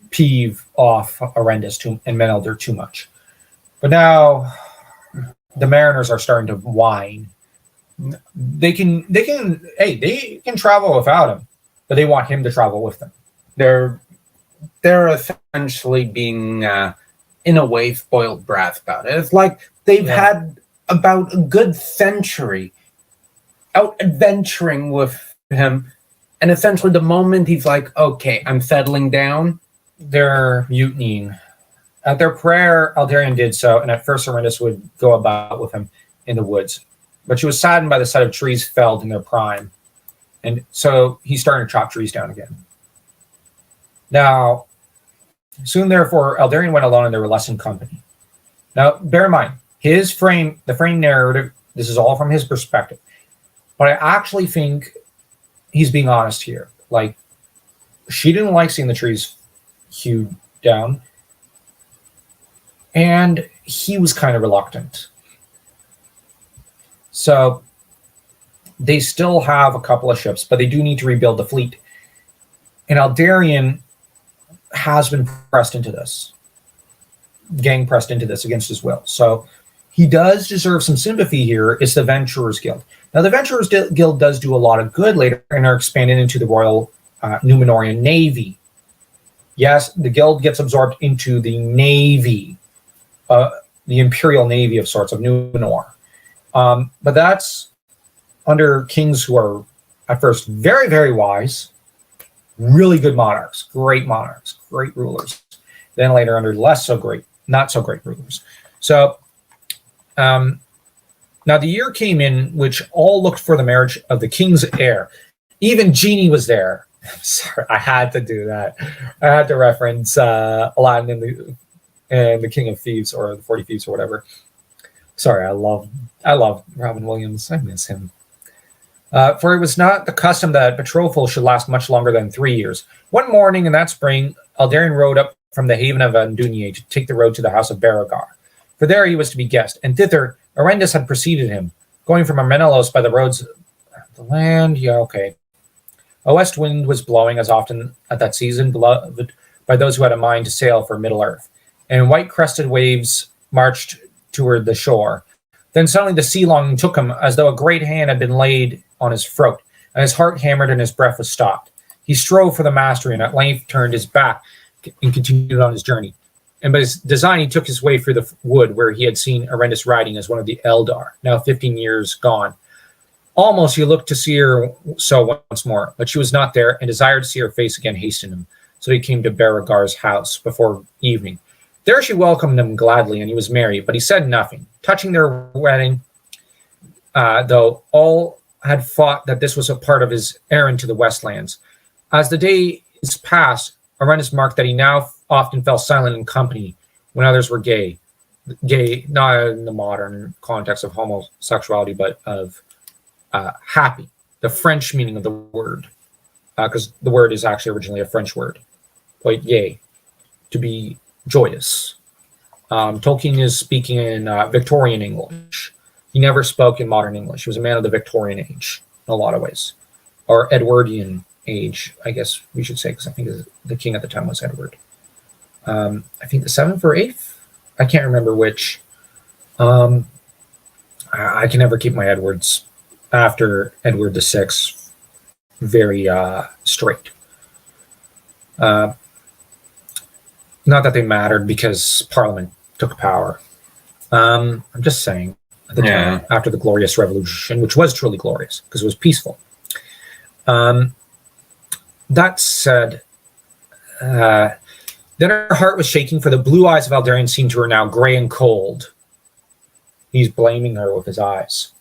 peeve off Horrendous and Menelder too much. But now the mariners are starting to whine. They can travel without him, but they want him to travel with them. They're essentially being in a way spoiled brats about it. It's like they've had about a good century out adventuring with him, and essentially the moment he's like, okay, I'm settling down, they're mutinying. At their prayer, Aldarion did so, and at first Horrendous would go about with him in the woods. But she was saddened by the sight of trees felled in their prime. And so he's starting to chop trees down again. Now, soon therefore, Aldarion went alone and they were less in company. Now, bear in mind, the frame narrative, this is all from his perspective. But I actually think he's being honest here. Like, she didn't like seeing the trees hewed down. And he was kind of reluctant. So they still have a couple of ships, but they do need to rebuild the fleet. And Aldarion has been pressed into this, gang pressed into this against his will. So he does deserve some sympathy here. It's the Adventurers Guild. Now, the Adventurers Guild does do a lot of good later and are expanded into the Royal Numenorian Navy. Yes, the Guild gets absorbed into the Navy, the Imperial Navy of sorts of Numenor. But that's under kings who are at first very, very wise, really good monarchs, great rulers. Then later under not so great rulers. So now the year came in which all looked for the marriage of the king's heir. Even Genie was there. Sorry, I had to do that. I had to reference Aladdin and the King of Thieves, or the 40 Thieves, or whatever. Sorry, I love Robin Williams. I miss him. For it was not the custom that betrothal should last much longer than 3 years. One morning in that spring, Aldarion rode up from the haven of Andunier to take the road to the house of Beregar. For there he was to be guest, and thither Horrendous had preceded him, going from Armenelos by the roads. The land, a west wind was blowing, as often at that season, beloved by those who had a mind to sail for Middle-earth, and white-crested waves marched toward the shore. Then suddenly the sea longing took him, as though a great hand had been laid on his throat, and his heart hammered and his breath was stopped. He strove for the mastery, and at length turned his back and continued on his journey. And by his design, he took his way through the wood where he had seen Horrendous riding as one of the Eldar, now 15 years gone. Almost he looked to see her so once more, but she was not there, and desired to see her face again hastened him. So he came to Beregar's house before evening. There she welcomed him gladly, and he was merry, but he said nothing. Touching their wedding, though all had thought that this was a part of his errand to the Westlands. As the days passed, Horrendous marked that he now often fell silent in company when others were gay. Gay, not in the modern context of homosexuality, but of happy, the French meaning of the word, because the word is actually originally a French word, like gay, to be joyous. Tolkien is speaking in Victorian English. He never spoke in modern English. He was a man of the Victorian age in a lot of ways, or Edwardian age, I guess we should say, because I think the king at the time was Edward. I think the 7th or 8th. I can't remember which. I can never keep my Edwards after Edward VI very straight. Not that they mattered because Parliament took power. I'm just saying, at the time, after the Glorious Revolution, which was truly glorious because it was peaceful. That said, then her heart was shaking, for the blue eyes of Aldarion seemed to her now gray and cold. He's blaming her with his eyes.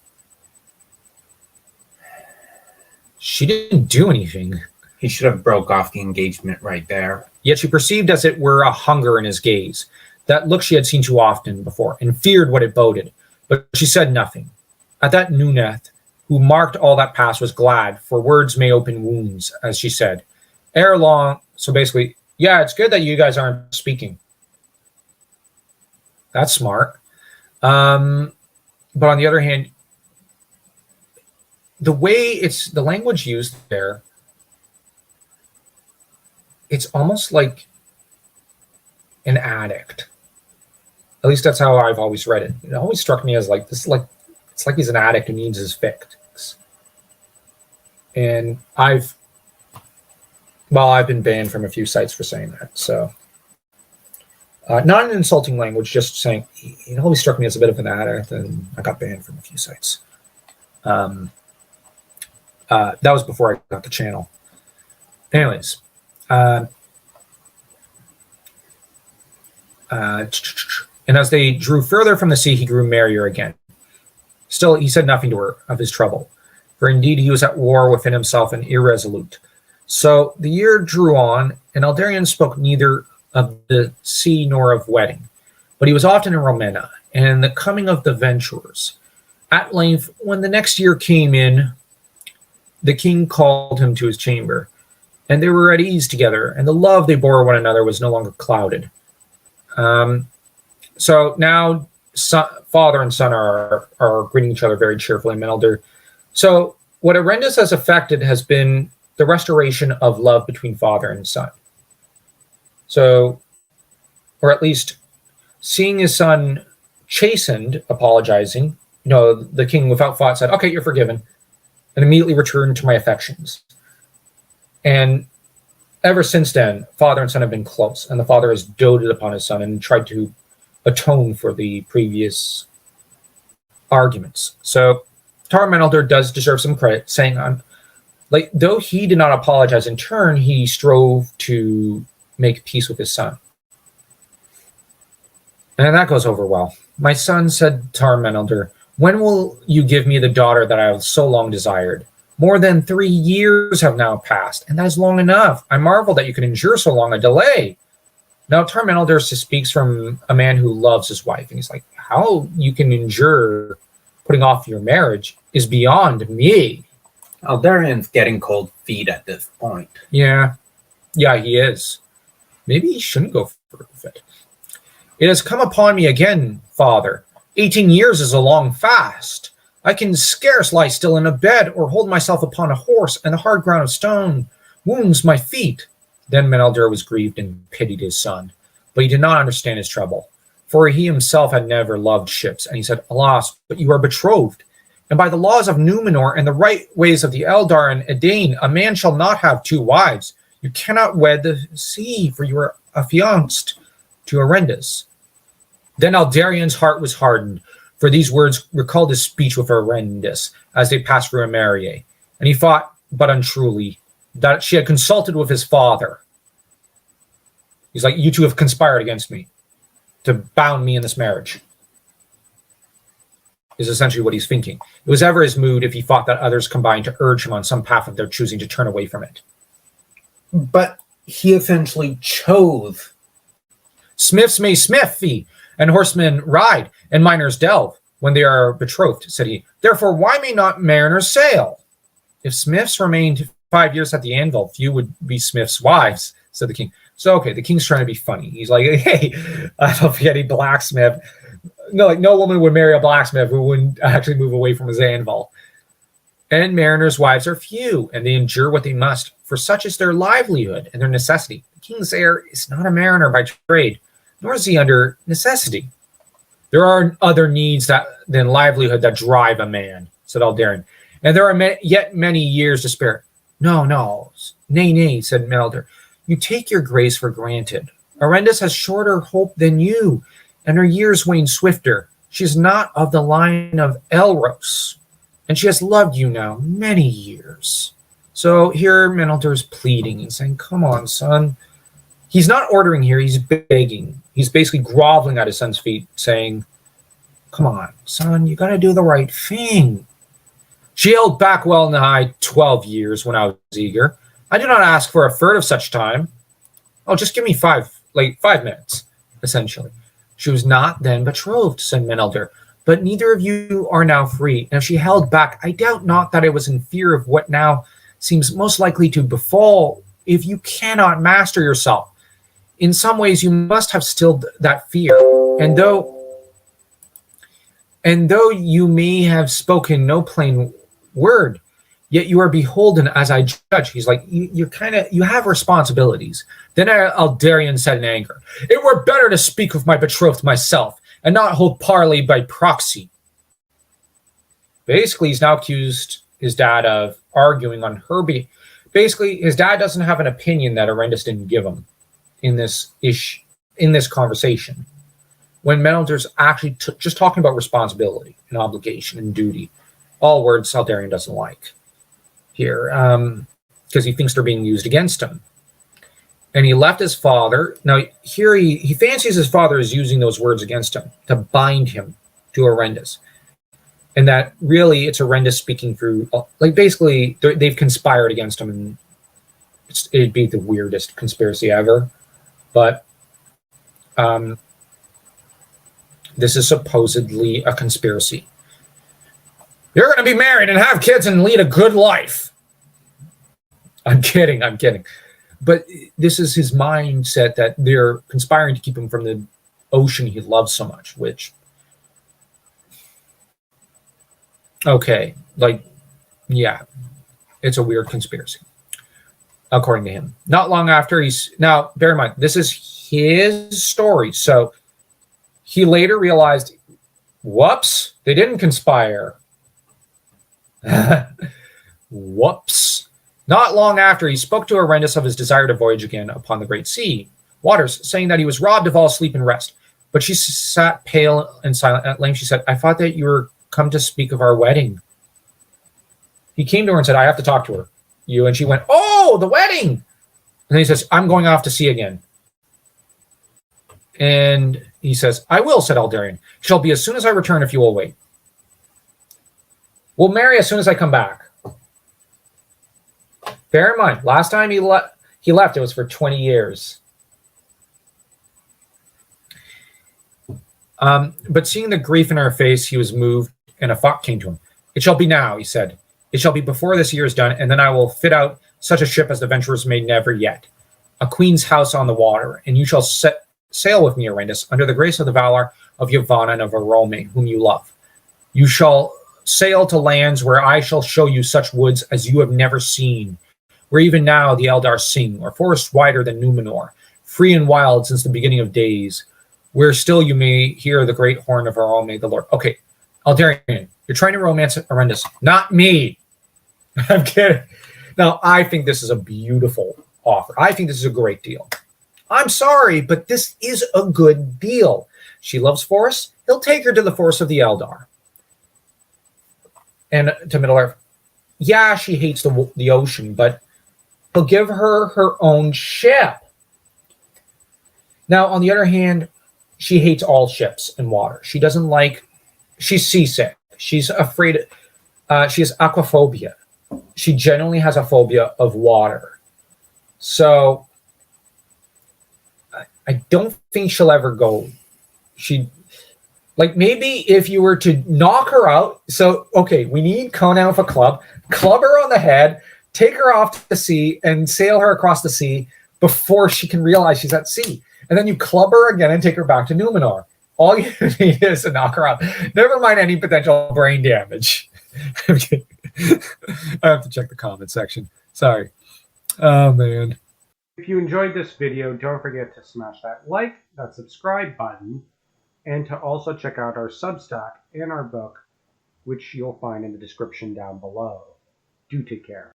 She didn't do anything. He should have broke off the engagement right there. Yet she perceived as it were a hunger in his gaze, that look she had seen too often before, and feared what it boded. But she said nothing. At that Nuneth, who marked all that passed, was glad, for words may open wounds, as she said. Ere long, so basically, yeah, it's good that you guys aren't speaking. That's smart. But on the other hand, the way the language used there, it's almost like an addict. At least that's how I've always read it. It always struck me as like this, like it's like he's an addict who needs his fix. And I've been banned from a few sites for saying that. So not an insulting language, just saying it always struck me as a bit of an addict, and I got banned from a few sites. That was before I got the channel. Anyways. And as they drew further from the sea, he grew merrier again. Still, he said nothing to her of his trouble, for indeed he was at war within himself and irresolute. So the year drew on, and Eldarion spoke neither of the sea nor of wedding, but he was often in Romena, and the coming of the venturers. At length, when the next year came in, the king called him to his chamber, and they were at ease together, and the love they bore one another was no longer clouded. So now father and son are greeting each other very cheerfully, Menelder. So what Arendis has affected has been the restoration of love between father and son. So, or at least seeing his son chastened, apologizing, the king without thought said, okay, you're forgiven, and immediately returned to my affections. And ever since then, father and son have been close, and the father has doted upon his son and tried to atone for the previous arguments. So Tar Menelder does deserve some credit, saying, though he did not apologize in turn, he strove to make peace with his son. And that goes over well. My son, said Tar Menelder, when will you give me the daughter that I have so long desired? More than 3 years have now passed, and that is long enough. I marvel that you can endure so long a delay. Now, Tar Menelder speaks from a man who loves his wife, and he's like, how you can endure putting off your marriage is beyond me. Eldarion's getting cold feet at this point. Yeah, he is. Maybe he shouldn't go further with it. It has come upon me again, father. 18 years is a long fast. I can scarce lie still in a bed or hold myself upon a horse, and the hard ground of stone wounds my feet. Then Menelder was grieved and pitied his son, but he did not understand his trouble, for he himself had never loved ships, and he said, alas, but you are betrothed, and by the laws of Numenor and the right ways of the Eldar and Edain, a man shall not have 2 wives. You cannot wed the sea, for you are affianced to Arendis. Then Eldarion's heart was hardened, for these words recalled his speech with Arendis as they passed through Mariage, and he thought, but untruly, that she had consulted with his father. He's like, you two have conspired against me to bound me in this marriage, is essentially what he's thinking. It was ever his mood if he thought that others combined to urge him on some path of their choosing to turn away from it. But he essentially chose. Smiths may smith thee, and horsemen ride, and miners delve when they are betrothed, said he. Therefore, why may not mariners sail? If smiths remained 5 years at the anvil, few would be smiths' wives, said the king. So, okay, the king's trying to be funny. He's like, hey, I don't think any blacksmith. No woman would marry a blacksmith who wouldn't actually move away from his anvil. And mariners' wives are few, and they endure what they must, for such is their livelihood and their necessity. The king's heir is not a mariner by trade, nor is he under necessity. There are other needs than livelihood that drive a man, said Eldarion, and there are yet many years to spare. No, nay, said Menelder. You take your grace for granted. Arendis has shorter hope than you, and her years wane swifter. She is not of the line of Elros, and she has loved you now many years. So here Menelder is pleading and saying, come on, son. He's not ordering here, he's begging. He's basically groveling at his son's feet, saying, Come on, son, you gotta do the right thing. She held back well nigh 12 years when I was eager. I do not ask for a third of such time. Oh, just give me 5 minutes, essentially. She was not then betrothed, said Menelder, but neither of you are now free. And if she held back, I doubt not that it was in fear of what now seems most likely to befall if you cannot master yourself. In some ways, you must have stilled that fear. And though you may have spoken no plain word, yet you are beholden as I judge. He's like, you have responsibilities. Then Aldarion said in anger, it were better to speak with my betrothed myself and not hold parley by proxy. Basically, he's now accused his dad of arguing on her behalf. Basically, his dad doesn't have an opinion that Arendis didn't give him in this conversation. When Menelder's actually just talking about responsibility and obligation and duty, all words Aldarion doesn't like here, because he thinks they're being used against him. And he left his father. Now, here he fancies his father is using those words against him to bind him to Arendis. And that really it's Arendis speaking through, like basically they've conspired against him, and it'd be the weirdest conspiracy ever. But this is supposedly a conspiracy. You're going to be married and have kids and lead a good life. I'm kidding. But this is his mindset that they're conspiring to keep him from the ocean he loves so much, which, okay, like, yeah, it's a weird conspiracy, according to him. Not long after now, bear in mind, this is his story. So he later realized, whoops, they didn't conspire. Whoops. Not long after, he spoke to Arendis of his desire to voyage again upon the great sea waters, saying that he was robbed of all sleep and rest. But she sat pale and silent. At length she said, I thought that you were come to speak of our wedding. He came to her and said, I have to talk to her. And she went, oh, the wedding. And then he says, I'm going off to sea again. And he says, I will, said Aldarion. Shall be as soon as I return if you will wait. We'll marry as soon as I come back. Bear in mind, last time he left, it was for 20 years. But seeing the grief in her face, he was moved, and a thought came to him. It shall be now, he said. It shall be before this year is done, and then I will fit out such a ship as the venturers made never yet. A queen's house on the water, and you shall sail with me, Arendis, under the grace of the valor of Yavanna and of Arome, whom you love. You shall sail to lands where I shall show you such woods as you have never seen, where even now the Eldar sing, or forests wider than Numenor, free and wild since the beginning of days, where still you may hear the great horn of Arome, the Lord. Okay, Aldarion, you're trying to romance Arendis, not me. I'm kidding. Now, I think this is a beautiful offer. I think this is a great deal. I'm sorry, but this is a good deal. She loves forests. He'll take her to the forests of the Eldar. And to Middle-earth, yeah, she hates the ocean, but he'll give her her own ship. Now, on the other hand, she hates all ships and water. She doesn't like, she's seasick. She's afraid, she has aquaphobia. She generally has a phobia of water. So I don't think she'll ever go. Like maybe if you were to knock her out. So, okay, we need Conan with a club her on the head, take her off to the sea and sail her across the sea before she can realize she's at sea. And then you club her again and take her back to Numenor. All you need is to knock her out. Never mind any potential brain damage. I have to check the comment section. Sorry. Oh, man. If you enjoyed this video, don't forget to smash that subscribe button, and to also check out our Substack and our book, which you'll find in the description down below. Do take care.